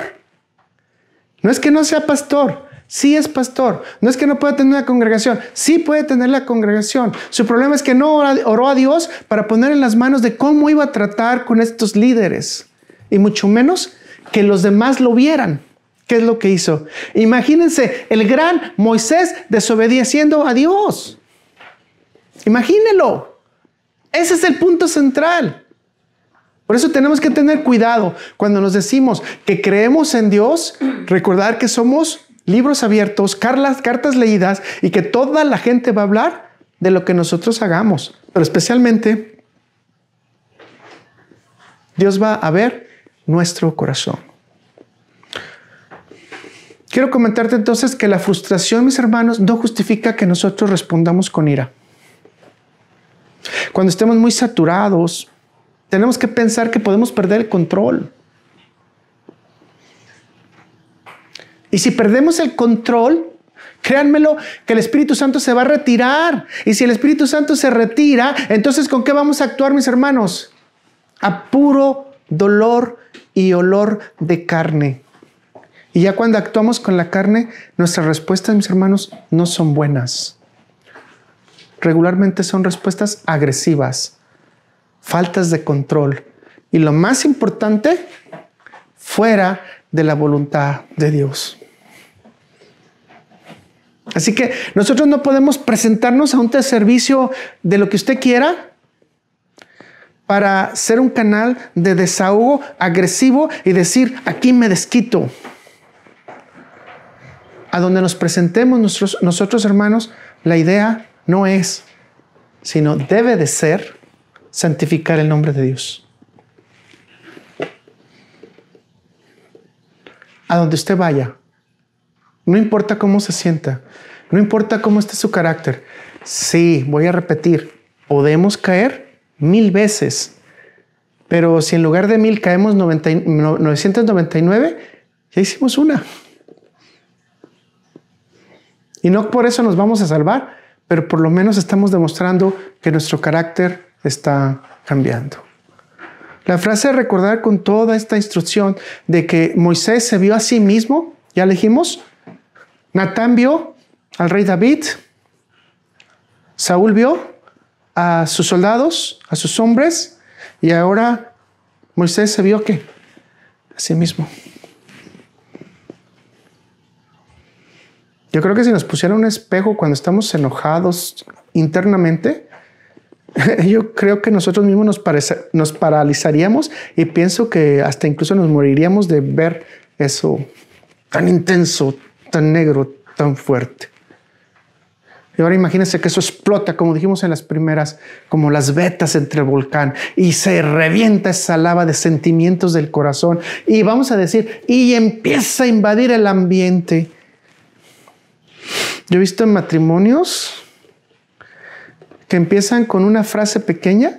No es que no sea pastor. Sí es pastor. No es que no pueda tener una congregación. Sí puede tener la congregación. Su problema es que no oró a Dios para poner en las manos de cómo iba a tratar con estos líderes. Y mucho menos que los demás lo vieran. ¿Qué es lo que hizo? Imagínense el gran Moisés desobedeciendo a Dios. Imagínenlo. Ese es el punto central. Por eso tenemos que tener cuidado cuando nos decimos que creemos en Dios, recordar que somos libros abiertos, cartas leídas y que toda la gente va a hablar de lo que nosotros hagamos. Pero especialmente Dios va a ver nuestro corazón. Quiero comentarte entonces que la frustración, mis hermanos, no justifica que nosotros respondamos con ira. Cuando estemos muy saturados, tenemos que pensar que podemos perder el control. Y si perdemos el control, créanmelo, que el Espíritu Santo se va a retirar. Y si el Espíritu Santo se retira, entonces ¿con qué vamos a actuar, mis hermanos? A puro dolor y olor de carne. Y ya cuando actuamos con la carne, nuestras respuestas, mis hermanos, no son buenas. Regularmente son respuestas agresivas, faltas de control. Y lo más importante, fuera de la voluntad de Dios. Así que nosotros no podemos presentarnos a un servicio de lo que usted quiera para ser un canal de desahogo agresivo y decir, aquí me desquito. A donde nos presentemos nosotros, hermanos, la idea no es, sino debe de ser santificar el nombre de Dios. A donde usted vaya, no importa cómo se sienta, no importa cómo esté su carácter. Sí, voy a repetir, podemos caer 1000 veces, pero si en lugar de 1000 caemos 999, ya hicimos una. Y no por eso nos vamos a salvar, pero por lo menos estamos demostrando que nuestro carácter está cambiando. La frase de recordar con toda esta instrucción de que Moisés se vio a sí mismo, ya le dijimos, Natán vio al rey David, Saúl vio a sus soldados, a sus hombres, y ahora Moisés se vio ¿qué? A sí mismo. Yo creo que si nos pusiera un espejo cuando estamos enojados internamente, yo creo que nosotros mismos nos paralizaríamos y pienso que hasta incluso nos moriríamos de ver eso tan intenso, tan negro, tan fuerte. Y ahora imagínense que eso explota, como dijimos en las primeras, como las vetas entre el volcán y se revienta esa lava de sentimientos del corazón y vamos a decir, y empieza a invadir el ambiente. Yo he visto en matrimonios que empiezan con una frase pequeña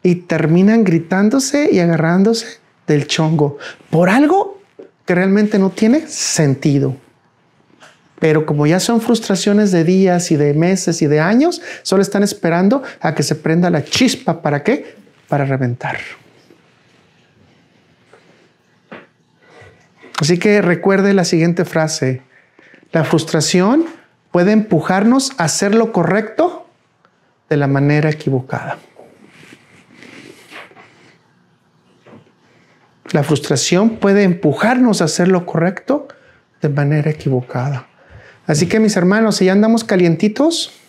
y terminan gritándose y agarrándose del chongo por algo que realmente no tiene sentido. Pero como ya son frustraciones de días y de meses y de años, solo están esperando a que se prenda la chispa. ¿Para qué? Para reventar. Así que recuerde la siguiente frase. La frustración puede empujarnos a hacer lo correcto de la manera equivocada. La frustración puede empujarnos a hacer lo correcto de manera equivocada. Así que mis hermanos, si ya andamos calientitos,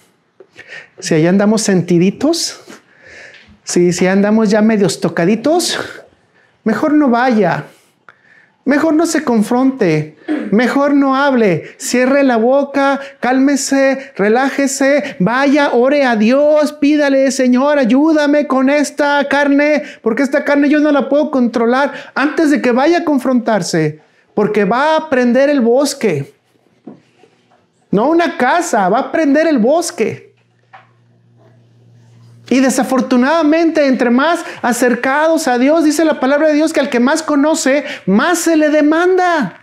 si ya andamos sentiditos, si ya andamos ya medios tocaditos, mejor no vaya. Mejor no se confronte, mejor no hable, cierre la boca, cálmese, relájese, vaya, ore a Dios, pídale, Señor, ayúdame con esta carne, porque esta carne yo no la puedo controlar antes de que vaya a confrontarse, porque va a prender el bosque, no una casa, va a prender el bosque. Y desafortunadamente, entre más acercados a Dios, dice la palabra de Dios que al que más conoce, más se le demanda.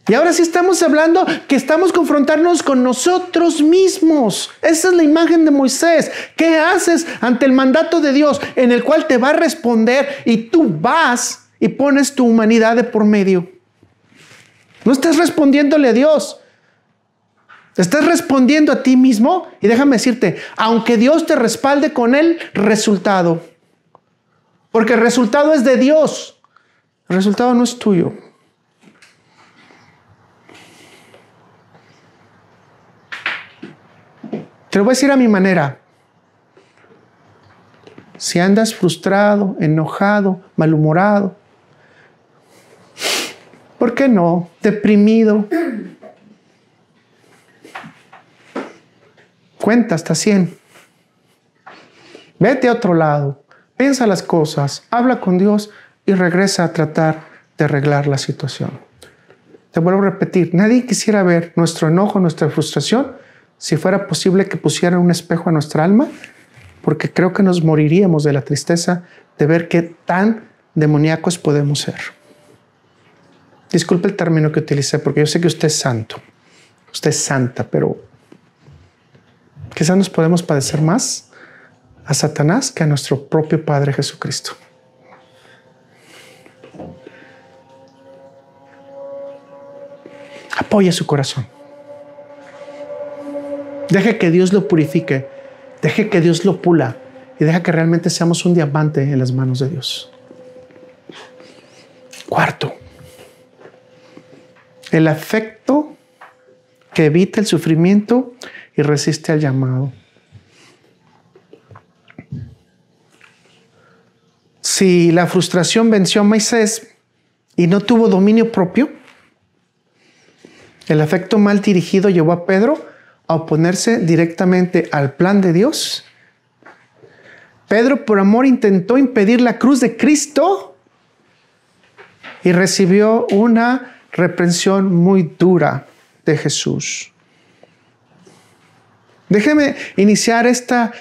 Y ahora sí estamos hablando que estamos confrontarnos con nosotros mismos. Esa es la imagen de Moisés. ¿Qué haces ante el mandato de Dios en el cual te va a responder y tú vas y pones tu humanidad de por medio? No estás respondiéndole a Dios. Estás respondiendo a ti mismo y déjame decirte, aunque Dios te respalde con el resultado, porque el resultado es de Dios, el resultado no es tuyo. Te lo voy a decir a mi manera. Si andas frustrado, enojado, malhumorado, ¿por qué no? Deprimido. Cuenta hasta 100. Vete a otro lado. Piensa las cosas. Habla con Dios y regresa a tratar de arreglar la situación. Te vuelvo a repetir. Nadie quisiera ver nuestro enojo, nuestra frustración, si fuera posible que pusieran un espejo a nuestra alma, porque creo que nos moriríamos de la tristeza de ver qué tan demoníacos podemos ser. Disculpe el término que utilicé, porque yo sé que usted es santo. Usted es santa, pero quizás nos podemos padecer más a Satanás que a nuestro propio Padre Jesucristo. Apoye su corazón. Deje que Dios lo purifique. Deje que Dios lo pula. Y deja que realmente seamos un diamante en las manos de Dios. Cuarto, el afecto que evita el sufrimiento y resiste al llamado. Si la frustración venció a Moisés y no tuvo dominio propio, el afecto mal dirigido llevó a Pedro a oponerse directamente al plan de Dios. Pedro, por amor, intentó impedir la cruz de Cristo y recibió una reprensión muy dura de Jesús. Déjeme iniciar esta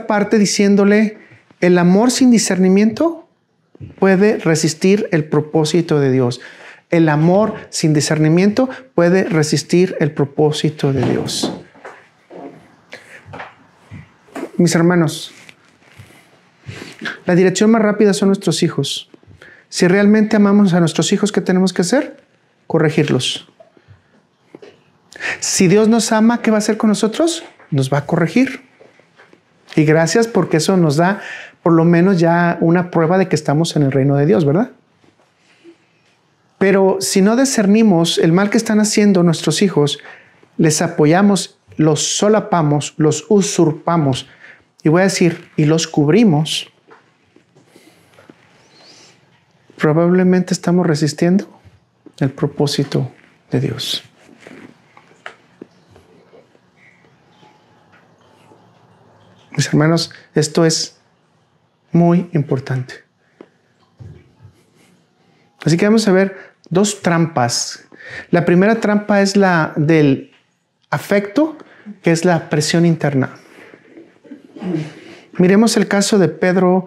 parte diciéndole, el amor sin discernimiento puede resistir el propósito de Dios. El amor sin discernimiento puede resistir el propósito de Dios. Mis hermanos, la dirección más rápida son nuestros hijos. Si realmente amamos a nuestros hijos, ¿qué tenemos que hacer? Corregirlos. Si Dios nos ama, ¿qué va a hacer con nosotros? Nos va a corregir. Y gracias porque eso nos da por lo menos ya una prueba de que estamos en el reino de Dios, ¿verdad? Pero si no discernimos el mal que están haciendo nuestros hijos, les apoyamos, los solapamos, los usurpamos, y voy a decir, y los cubrimos, probablemente estamos resistiendo el propósito de Dios. Mis hermanos, esto es muy importante. Así que vamos a ver dos trampas. La primera trampa es la del afecto, que es la presión interna. Miremos el caso de Pedro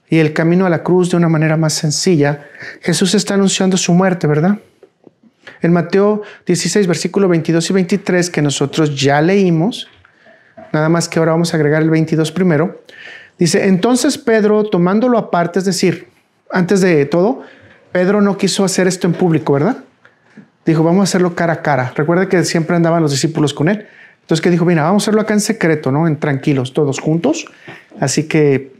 y el camino a la cruz de una manera más sencilla. Jesús está anunciando su muerte, ¿verdad? En Mateo 16, versículo 22 y 23, que nosotros ya leímos, nada más que ahora vamos a agregar el 22 primero, dice, entonces Pedro, tomándolo aparte, es decir, antes de todo, Pedro no quiso hacer esto en público, ¿verdad? Dijo, vamos a hacerlo cara a cara. Recuerda que siempre andaban los discípulos con él. Entonces, ¿qué dijo? Mira, vamos a hacerlo acá en secreto, ¿no? En tranquilos, todos juntos. Así que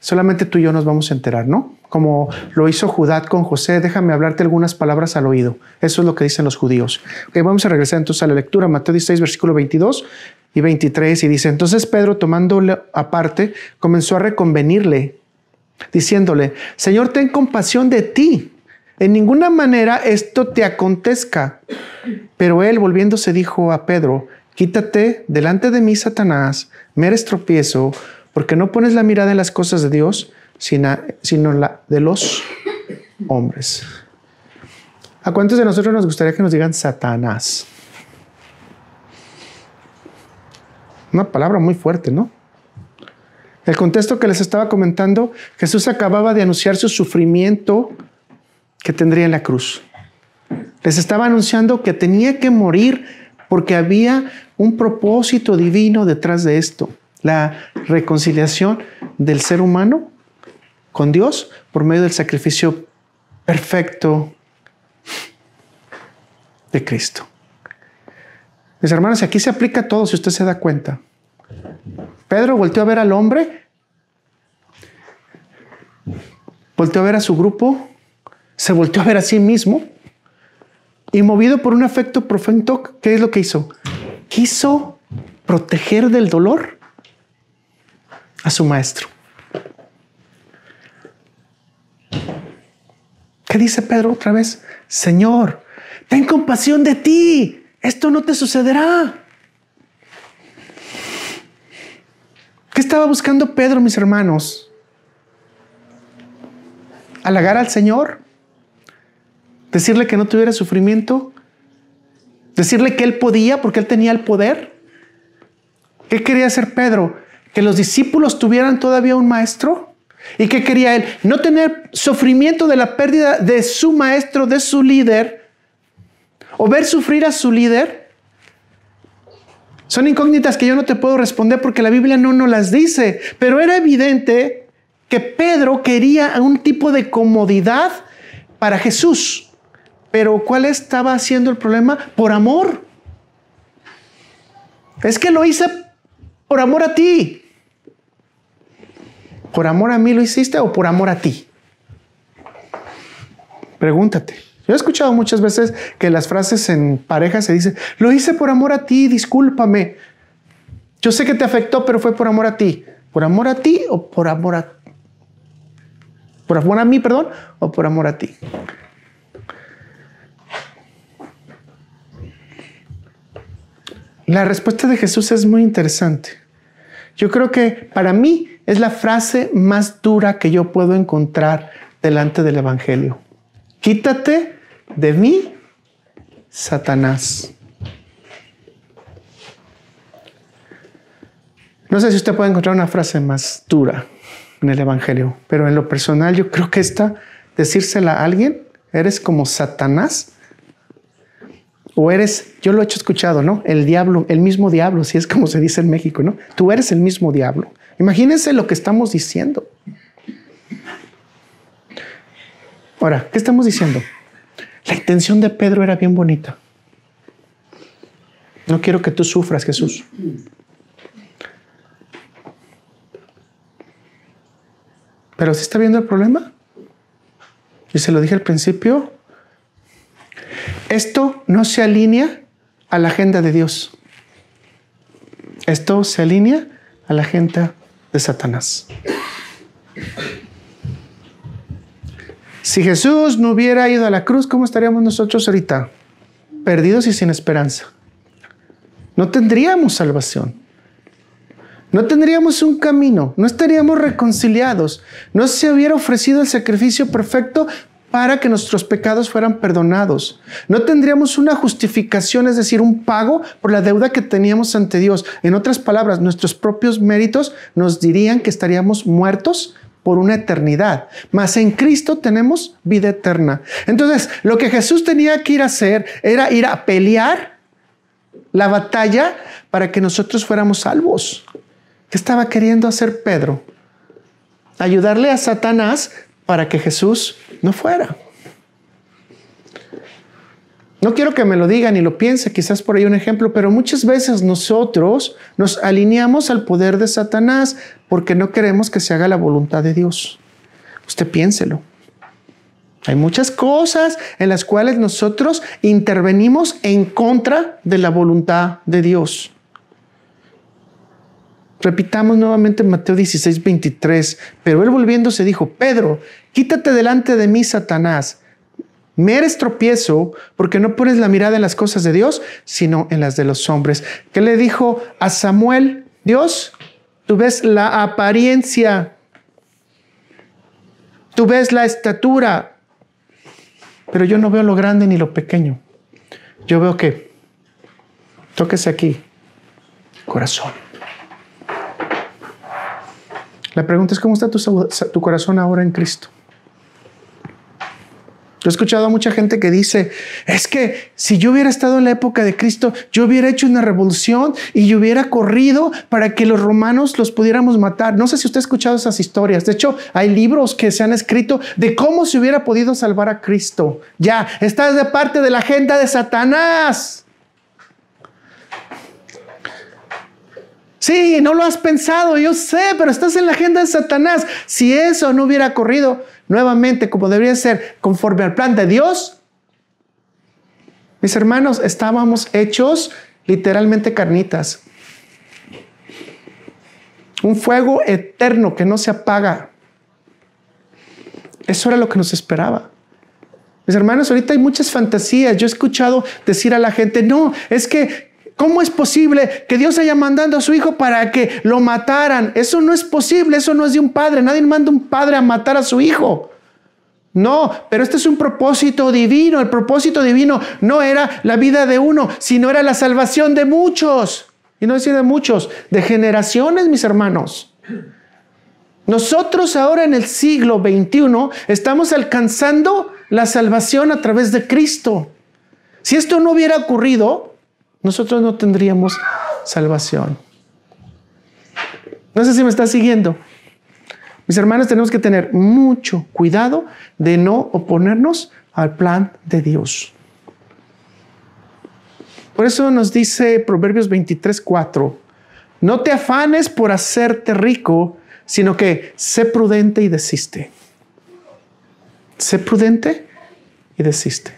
solamente tú y yo nos vamos a enterar, ¿no? Como lo hizo Judá con José, déjame hablarte algunas palabras al oído. Eso es lo que dicen los judíos. Okay, vamos a regresar entonces a la lectura, Mateo 16, versículo 22 y 23, y dice, entonces Pedro, tomándole aparte, comenzó a reconvenirle, diciéndole, Señor, ten compasión de ti. En ninguna manera esto te acontezca. Pero él, volviéndose, dijo a Pedro, quítate delante de mí, Satanás, me eres tropiezo, porque no pones la mirada en las cosas de Dios, sino la de los hombres. ¿A cuántos de nosotros nos gustaría que nos digan Satanás? Una palabra muy fuerte, ¿no? El contexto que les estaba comentando, Jesús acababa de anunciar su sufrimiento que tendría en la cruz. Les estaba anunciando que tenía que morir porque había un propósito divino detrás de esto. La reconciliación del ser humano con Dios por medio del sacrificio perfecto de Cristo. Mis hermanos, aquí se aplica todo si usted se da cuenta. Pedro volteó a ver al hombre, volteó a ver a su grupo, se volteó a ver a sí mismo y movido por un afecto profundo, ¿qué es lo que hizo? Quiso proteger del dolor a su maestro. ¿Qué dice Pedro otra vez? Señor, ten compasión de ti. Esto no te sucederá. ¿Qué estaba buscando Pedro, mis hermanos? ¿Halagar al Señor? ¿Decirle que no tuviera sufrimiento? ¿Decirle que él podía porque él tenía el poder? ¿Qué quería hacer Pedro? ¿Que los discípulos tuvieran todavía un maestro? ¿Y qué quería él? No tener sufrimiento de la pérdida de su maestro, de su líder, o ver sufrir a su líder. Son incógnitas que yo no te puedo responder porque la Biblia no nos las dice, pero era evidente que Pedro quería un tipo de comodidad para Jesús. Pero ¿cuál estaba haciendo el problema? Por amor. Es que lo hice por amor a ti. ¿Por amor a mí lo hiciste o por amor a ti? Pregúntate. Yo he escuchado muchas veces que las frases en pareja se dicen, lo hice por amor a ti, discúlpame. Yo sé que te afectó, pero fue por amor a ti. ¿Por amor a ti o por amor a mí, perdón, o por amor a ti? La respuesta de Jesús es muy interesante. Yo creo que para mí es la frase más dura que yo puedo encontrar delante del Evangelio. Quítate de mí, Satanás. No sé si usted puede encontrar una frase más dura en el Evangelio, pero en lo personal yo creo que decírsela a alguien, eres como Satanás, o eres, yo lo he escuchado, ¿no? El diablo, el mismo diablo, si es como se dice en México, ¿no? Tú eres el mismo diablo. Imagínense lo que estamos diciendo. Ahora, ¿qué estamos diciendo? La intención de Pedro era bien bonita. No quiero que tú sufras, Jesús. Pero ¿sí está viendo el problema? Y se lo dije al principio. Esto no se alinea a la agenda de Dios. Esto se alinea a la agenda de Satanás. Si Jesús no hubiera ido a la cruz, ¿cómo estaríamos nosotros ahorita? Perdidos y sin esperanza. No tendríamos salvación. No tendríamos un camino. No estaríamos reconciliados. No se hubiera ofrecido el sacrificio perfecto para que nuestros pecados fueran perdonados. No tendríamos una justificación, es decir, un pago por la deuda que teníamos ante Dios. En otras palabras, nuestros propios méritos nos dirían que estaríamos muertos por una eternidad. Mas en Cristo tenemos vida eterna. Entonces, lo que Jesús tenía que ir a hacer era ir a pelear la batalla para que nosotros fuéramos salvos. ¿Qué estaba queriendo hacer Pedro? Ayudarle a Satanás para que Jesús no fuera. No quiero que me lo diga ni lo piense, quizás por ahí un ejemplo, pero muchas veces nosotros nos alineamos al poder de Satanás porque no queremos que se haga la voluntad de Dios. Usted piénselo. Hay muchas cosas en las cuales nosotros intervenimos en contra de la voluntad de Dios. Repitamos nuevamente Mateo 16:23. Pero él volviéndose dijo: Pedro, quítate delante de mí, Satanás. Me eres tropiezo porque no pones la mirada en las cosas de Dios, sino en las de los hombres. ¿Qué le dijo a Samuel Dios? Tú ves la apariencia, tú ves la estatura, pero yo no veo lo grande ni lo pequeño. Yo veo que, tóquese aquí, corazón. La pregunta es: ¿cómo está tu corazón ahora en Cristo? Yo he escuchado a mucha gente que dice: es que si yo hubiera estado en la época de Cristo, yo hubiera hecho una revolución y yo hubiera corrido para que los romanos los pudiéramos matar. No sé si usted ha escuchado esas historias. De hecho, hay libros que se han escrito de cómo se hubiera podido salvar a Cristo. Ya, estás de parte de la agenda de Satanás. Sí, no lo has pensado, yo sé, pero estás en la agenda de Satanás. Si eso no hubiera corrido nuevamente como debería ser, conforme al plan de Dios, mis hermanos, estábamos hechos literalmente carnitas. Un fuego eterno que no se apaga. Eso era lo que nos esperaba. Mis hermanos, ahorita hay muchas fantasías. Yo he escuchado decir a la gente: no, es que ¿cómo es posible que Dios haya mandado a su hijo para que lo mataran? Eso no es posible, eso no es de un padre. Nadie manda a un padre a matar a su hijo. No, pero este es un propósito divino. El propósito divino no era la vida de uno, sino era la salvación de muchos. Y no decir de muchos, de generaciones, mis hermanos. Nosotros ahora en el siglo XXI estamos alcanzando la salvación a través de Cristo. Si esto no hubiera ocurrido, nosotros no tendríamos salvación. No sé si me está siguiendo. Mis hermanos, tenemos que tener mucho cuidado de no oponernos al plan de Dios. Por eso nos dice Proverbios 23:4: no te afanes por hacerte rico, sino que sé prudente y desiste. Sé prudente y desiste.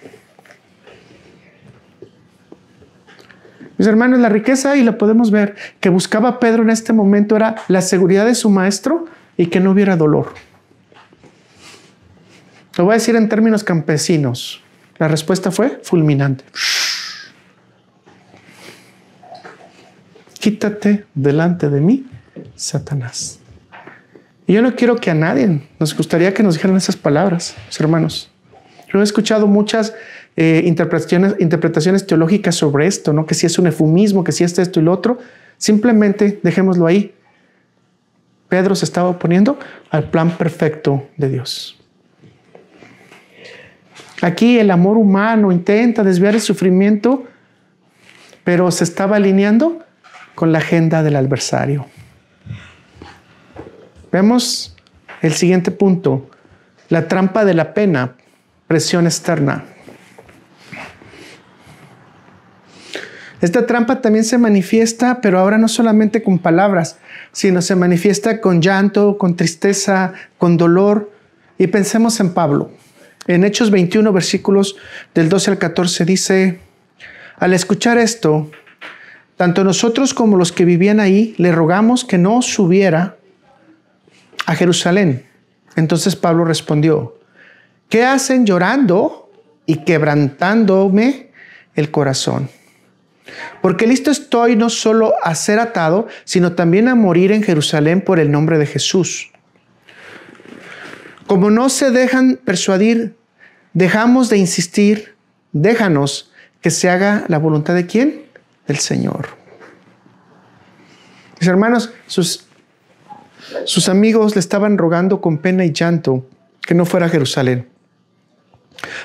Mis hermanos, la riqueza, y la podemos ver, que buscaba Pedro en este momento era la seguridad de su maestro y que no hubiera dolor. Lo voy a decir en términos campesinos. La respuesta fue fulminante. Quítate delante de mí, Satanás. Y yo no quiero que a nadie nos gustaría que nos dijeran esas palabras, mis hermanos. Yo he escuchado muchas interpretaciones teológicas sobre esto, ¿no? Que si es un eufemismo, que si es esto y lo otro. Simplemente dejémoslo ahí. Pedro se estaba oponiendo al plan perfecto de Dios. Aquí el amor humano intenta desviar el sufrimiento, pero se estaba alineando con la agenda del adversario. Vemos el siguiente punto: la trampa de la pena, presión externa. Esta trampa también se manifiesta, pero ahora no solamente con palabras, sino se manifiesta con llanto, con tristeza, con dolor. Y pensemos en Pablo. En Hechos 21, versículos del 12 al 14, dice: al escuchar esto, tanto nosotros como los que vivían ahí le rogamos que no subiera a Jerusalén. Entonces Pablo respondió: ¿qué hacen llorando y quebrantándome el corazón? Porque listo estoy no solo a ser atado, sino también a morir en Jerusalén por el nombre de Jesús. Como no se dejan persuadir dejamos de insistir, déjanos que se haga la voluntad de ¿quién? Del Señor. Mis hermanos, sus amigos le estaban rogando con pena y llanto que no fuera a Jerusalén.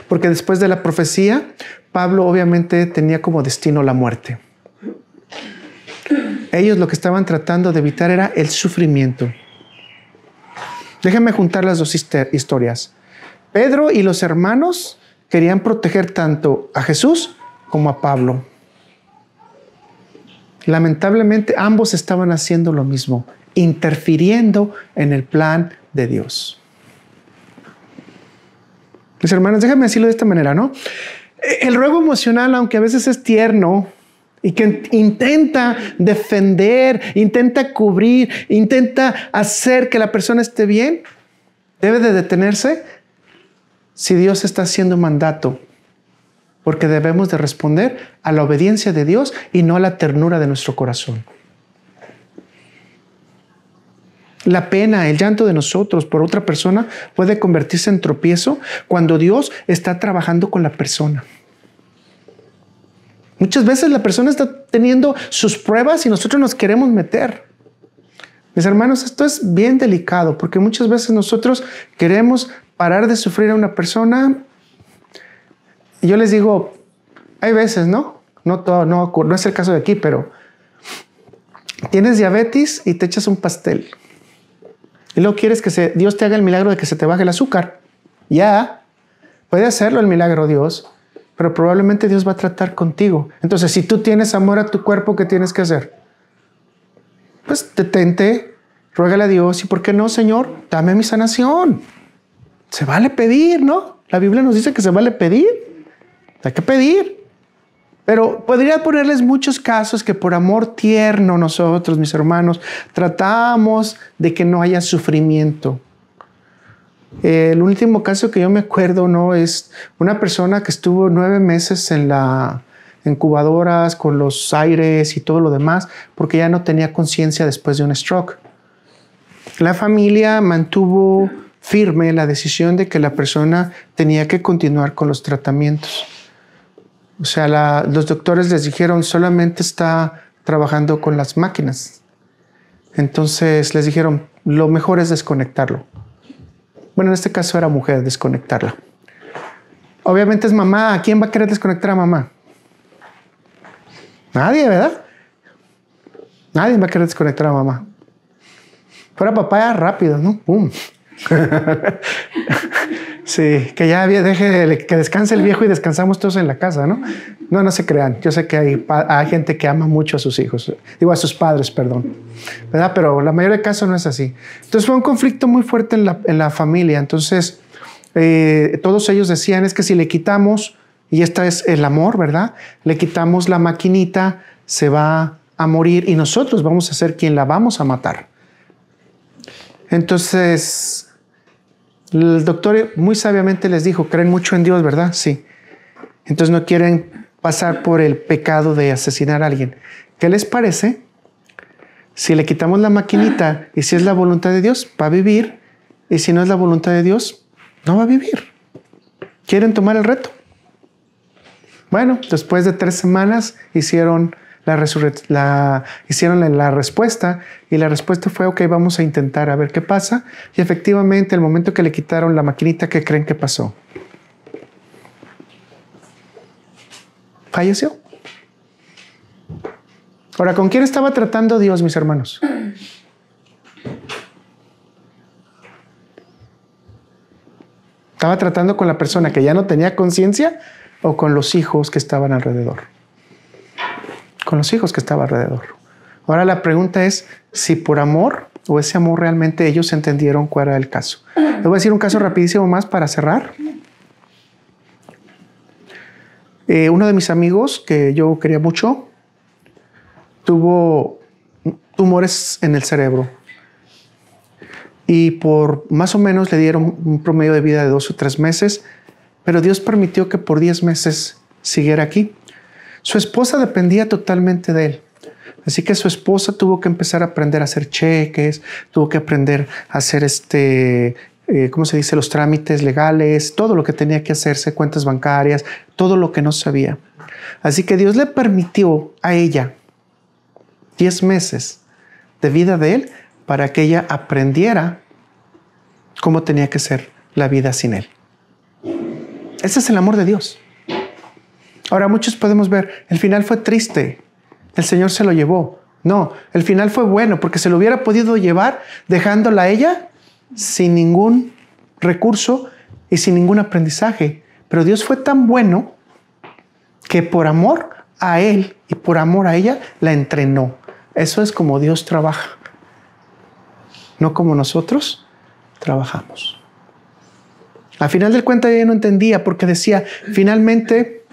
Porque después de la profecía, Pablo obviamente tenía como destino la muerte. Ellos lo que estaban tratando de evitar era el sufrimiento. Déjenme juntar las dos historias. Pedro y los hermanos querían proteger tanto a Jesús como a Pablo. Lamentablemente, ambos estaban haciendo lo mismo, interfiriendo en el plan de Dios. Mis hermanos, déjenme decirlo de esta manera, ¿no? El ruego emocional, aunque a veces es tierno y que intenta defender, intenta cubrir, intenta hacer que la persona esté bien, debe de detenerse si Dios está haciendo un mandato, porque debemos de responder a la obediencia de Dios y no a la ternura de nuestro corazón. La pena, el llanto de nosotros por otra persona puede convertirse en tropiezo cuando Dios está trabajando con la persona. Muchas veces la persona está teniendo sus pruebas y nosotros nos queremos meter. Mis hermanos, esto es bien delicado porque muchas veces nosotros queremos parar de sufrir a una persona. Y yo les digo, hay veces, ¿no? No es el caso de aquí, pero tienes diabetes y te echas un pastel. Y luego quieres que Dios te haga el milagro de que se te baje el azúcar. Ya, puede hacerlo el milagro Dios, pero probablemente Dios va a tratar contigo. Entonces, si tú tienes amor a tu cuerpo, ¿qué tienes que hacer? Pues detente, ruégale a Dios. ¿Y por qué no, Señor? Dame mi sanación. Se vale pedir, ¿no? La Biblia nos dice que se vale pedir. Hay que pedir. Pero podría ponerles muchos casos que por amor tierno nosotros, mis hermanos, tratamos de que no haya sufrimiento. El último caso que yo me acuerdo, ¿no? Es una persona que estuvo 9 meses en la incubadoras con los aires y todo lo demás porque ya no tenía conciencia después de un stroke. La familia mantuvo firme la decisión de que la persona tenía que continuar con los tratamientos. O sea, los doctores les dijeron solamente está trabajando con las máquinas. Entonces les dijeron lo mejor es desconectarlo. Bueno, en este caso era mujer, desconectarla. Obviamente es mamá. ¿Quién va a querer desconectar a mamá? Nadie, ¿verdad? Nadie va a querer desconectar a mamá. Fuera papá rápido, ¿no? ¡Pum! Sí, que ya deje que descanse el viejo y descansamos todos en la casa, ¿no? No se crean. Yo sé que hay gente que ama mucho a sus hijos, digo a sus padres, perdón, ¿verdad? Pero la mayoría de casos no es así. Entonces fue un conflicto muy fuerte en la familia. Entonces todos ellos decían es que si le quitamos, y esta es el amor, ¿verdad? Le quitamos la maquinita, se va a morir y nosotros vamos a ser quien la vamos a matar. Entonces el doctor muy sabiamente les dijo, creen mucho en Dios, ¿verdad? Sí. Entonces no quieren pasar por el pecado de asesinar a alguien. ¿Qué les parece? Si le quitamos la maquinita y si es la voluntad de Dios, va a vivir. Y si no es la voluntad de Dios, no va a vivir. ¿Quieren tomar el reto? Bueno, después de 3 semanas hicieron la respuesta y la respuesta fue, ok, vamos a intentar a ver qué pasa. Y efectivamente, el momento que le quitaron la maquinita, ¿qué creen que pasó? Falleció. Ahora, ¿con quién estaba tratando Dios, mis hermanos? ¿Estaba tratando con la persona que ya no tenía conciencia o con los hijos que estaban alrededor? Con los hijos que estaban alrededor. Ahora la pregunta es si por amor o ese amor realmente ellos entendieron cuál era el caso. Les voy a decir un caso rapidísimo más para cerrar. Uno de mis amigos que yo quería mucho tuvo tumores en el cerebro y por más o menos le dieron un promedio de vida de 2 o 3 meses, pero Dios permitió que por 10 meses siguiera aquí. Su esposa dependía totalmente de él. Así que su esposa tuvo que empezar a aprender a hacer cheques, tuvo que aprender a hacer ¿cómo se dice? Los trámites legales, todo lo que tenía que hacerse, cuentas bancarias, todo lo que no sabía. Así que Dios le permitió a ella 10 meses de vida de él para que ella aprendiera cómo tenía que ser la vida sin él. Ese es el amor de Dios. Ahora muchos podemos ver, el final fue triste, el Señor se lo llevó. No, el final fue bueno porque se lo hubiera podido llevar dejándola a ella sin ningún recurso y sin ningún aprendizaje. Pero Dios fue tan bueno que por amor a él y por amor a ella la entrenó. Eso es como Dios trabaja, no como nosotros trabajamos. Al final del cuento ella no entendía porque decía, finalmente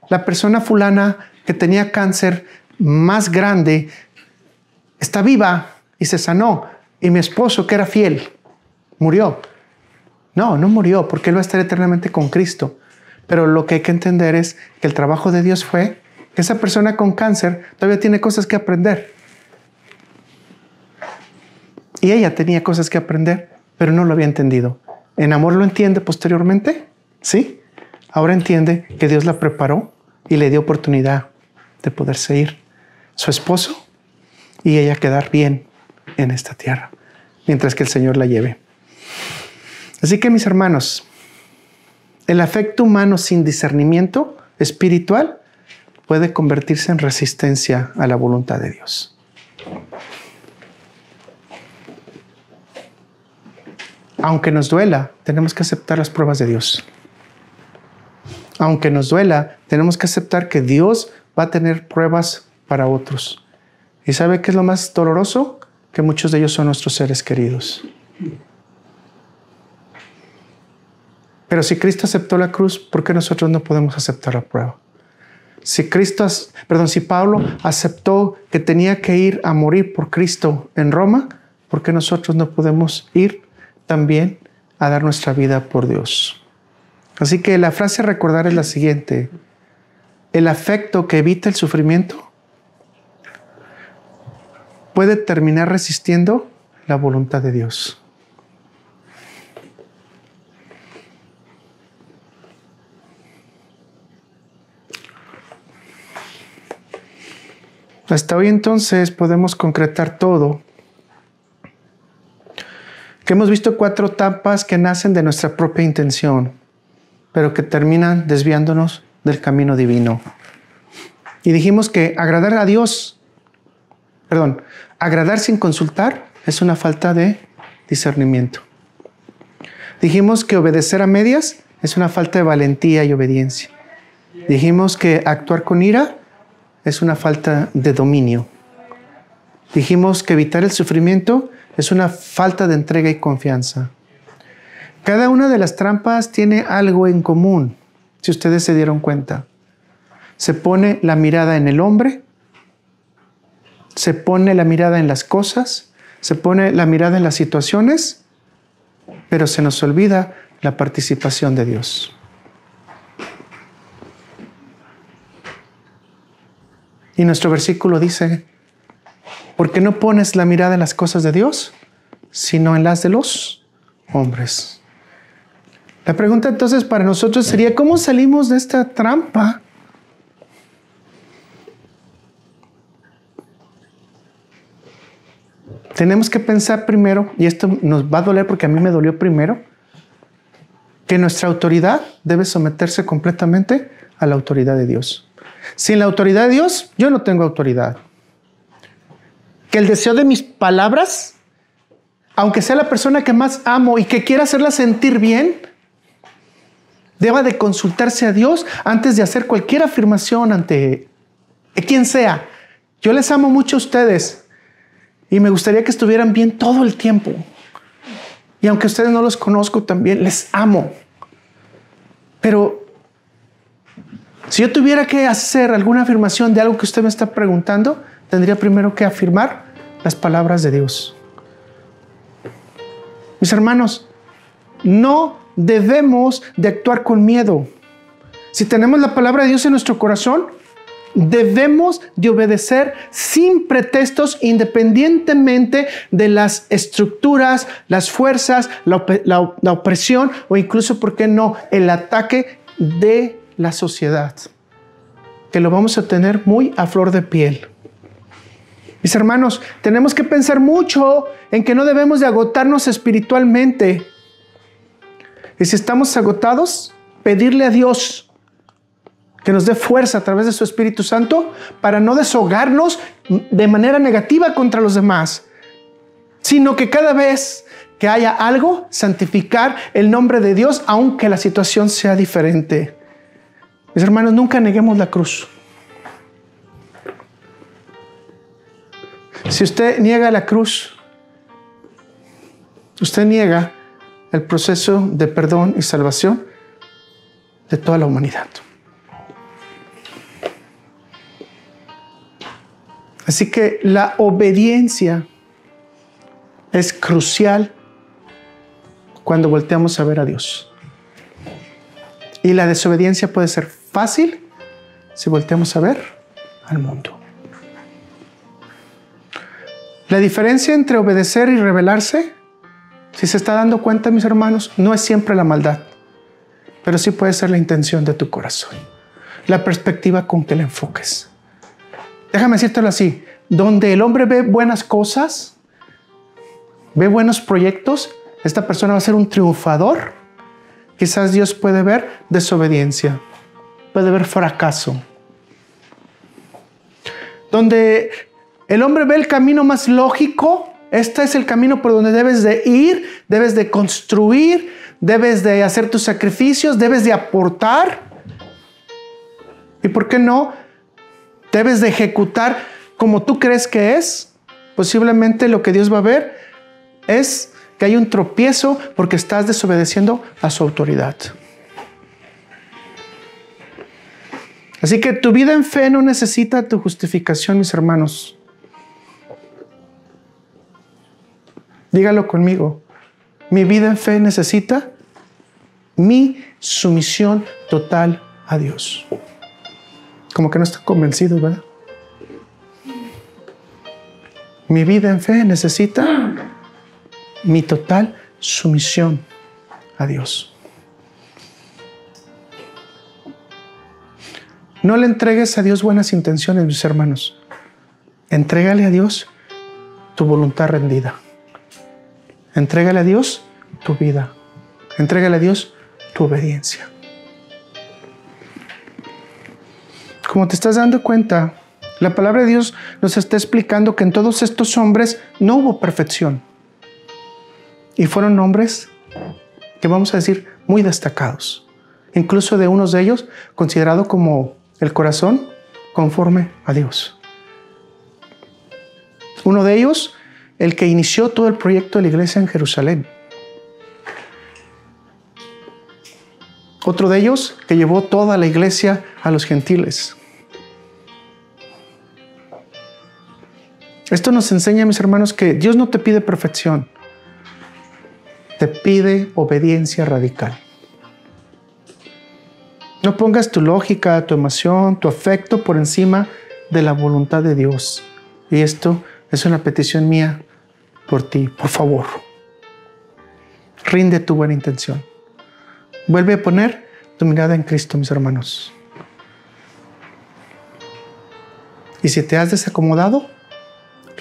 la persona fulana que tenía cáncer más grande está viva y se sanó, y mi esposo que era fiel murió. No murió porque él va a estar eternamente con Cristo. Pero lo que hay que entender es que el trabajo de Dios fue que esa persona con cáncer todavía tiene cosas que aprender. Y ella tenía cosas que aprender, pero no lo había entendido. En amor lo entiende posteriormente, ¿sí? Ahora entiende que Dios la preparó y le dio oportunidad de poderse ir. Su esposo y ella quedar bien en esta tierra, mientras que el Señor la lleve. Así que mis hermanos, el afecto humano sin discernimiento espiritual puede convertirse en resistencia a la voluntad de Dios. Aunque nos duela, tenemos que aceptar las pruebas de Dios. Aunque nos duela, tenemos que aceptar que Dios va a tener pruebas para otros. ¿Y sabe qué es lo más doloroso? Que muchos de ellos son nuestros seres queridos. Pero si Cristo aceptó la cruz, ¿por qué nosotros no podemos aceptar la prueba? Si Pablo aceptó que tenía que ir a morir por Cristo en Roma, ¿por qué nosotros no podemos ir también a dar nuestra vida por Dios? Así que la frase a recordar es la siguiente: el afecto que evita el sufrimiento puede terminar resistiendo la voluntad de Dios. Hasta hoy entonces podemos concretar todo. Que hemos visto 4 etapas que nacen de nuestra propia intención, pero que terminan desviándonos del camino divino. Y dijimos que agradar sin consultar es una falta de discernimiento. Dijimos que obedecer a medias es una falta de valentía y obediencia. Dijimos que actuar con ira es una falta de dominio. Dijimos que evitar el sufrimiento es una falta de entrega y confianza. Cada una de las trampas tiene algo en común, si ustedes se dieron cuenta. Se pone la mirada en el hombre, se pone la mirada en las cosas, se pone la mirada en las situaciones, pero se nos olvida la participación de Dios. Y nuestro versículo dice, ¿por qué no pones la mirada en las cosas de Dios, sino en las de los hombres? La pregunta entonces para nosotros sería, ¿cómo salimos de esta trampa? Tenemos que pensar primero, y esto nos va a doler porque a mí me dolió primero, que nuestra autoridad debe someterse completamente a la autoridad de Dios. Sin la autoridad de Dios, yo no tengo autoridad. Que el deseo de mis palabras, aunque sea la persona que más amo y que quiera hacerla sentir bien, deba de consultarse a Dios antes de hacer cualquier afirmación ante quien sea. Yo les amo mucho a ustedes y me gustaría que estuvieran bien todo el tiempo. Y aunque ustedes no los conozco, también les amo. Pero si yo tuviera que hacer alguna afirmación de algo que usted me está preguntando, tendría primero que afirmar las palabras de Dios. Mis hermanos, no debemos de actuar con miedo. Si tenemos la palabra de Dios en nuestro corazón, Debemos de obedecer sin pretextos, independientemente de las estructuras, las fuerzas, la opresión o incluso, ¿por qué no?, el ataque de la sociedad, que lo vamos a tener muy a flor de piel. Mis hermanos, tenemos que pensar mucho en que no debemos de agotarnos espiritualmente. Y si estamos agotados, pedirle a Dios que nos dé fuerza a través de su Espíritu Santo para no deshogarnos de manera negativa contra los demás, sino que cada vez que haya algo, santificar el nombre de Dios, aunque la situación sea diferente. Mis hermanos, nunca neguemos la cruz. Si usted niega la cruz, usted niega el proceso de perdón y salvación de toda la humanidad. Así que la obediencia es crucial cuando volteamos a ver a Dios. Y la desobediencia puede ser fácil si volteamos a ver al mundo. La diferencia entre obedecer y rebelarse, si se está dando cuenta, mis hermanos, no es siempre la maldad, pero sí puede ser la intención de tu corazón, la perspectiva con que le enfoques. Déjame decírtelo así, donde el hombre ve buenas cosas, ve buenos proyectos, esta persona va a ser un triunfador. Quizás Dios puede ver desobediencia, puede ver fracaso. Donde el hombre ve el camino más lógico, este es el camino por donde debes de ir, debes de construir, debes de hacer tus sacrificios, debes de aportar. ¿Y por qué no? Debes de ejecutar como tú crees que es. Posiblemente lo que Dios va a ver es que hay un tropiezo porque estás desobedeciendo a su autoridad. Así que tu vida en fe no necesita tu justificación, mis hermanos. Dígalo conmigo. Mi vida en fe necesita mi sumisión total a Dios. Como que no está convencido, ¿verdad? Mi vida en fe necesita mi total sumisión a Dios. No le entregues a Dios buenas intenciones, mis hermanos. Entrégale a Dios tu voluntad rendida. Entrégale a Dios tu vida. Entrégale a Dios tu obediencia. Como te estás dando cuenta, la palabra de Dios nos está explicando que en todos estos hombres no hubo perfección. Y fueron hombres que vamos a decir muy destacados. Incluso de unos de ellos considerado como el corazón conforme a Dios. Uno de ellos, el que inició todo el proyecto de la iglesia en Jerusalén. Otro de ellos que llevó toda la iglesia a los gentiles. Esto nos enseña, mis hermanos, que Dios no te pide perfección. Te pide obediencia radical. No pongas tu lógica, tu emoción, tu afecto por encima de la voluntad de Dios. Y esto es una petición mía por ti, por favor. Rinde tu buena intención. Vuelve a poner tu mirada en Cristo, mis hermanos. Y si te has desacomodado,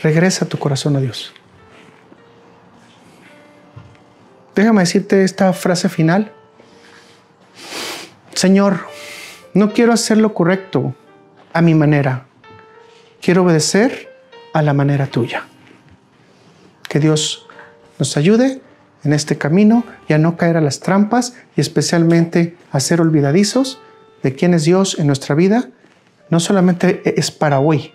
regresa tu corazón a Dios. Déjame decirte esta frase final. Señor, no quiero hacer lo correcto a mi manera. Quiero obedecer a la manera tuya. Que Dios nos ayude en este camino y a no caer a las trampas y especialmente a ser olvidadizos de quién es Dios en nuestra vida. No solamente es para hoy,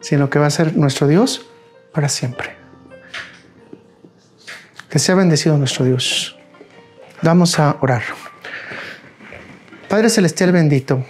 sino que va a ser nuestro Dios para siempre. Que sea bendecido nuestro Dios. Vamos a orar. Padre Celestial bendito,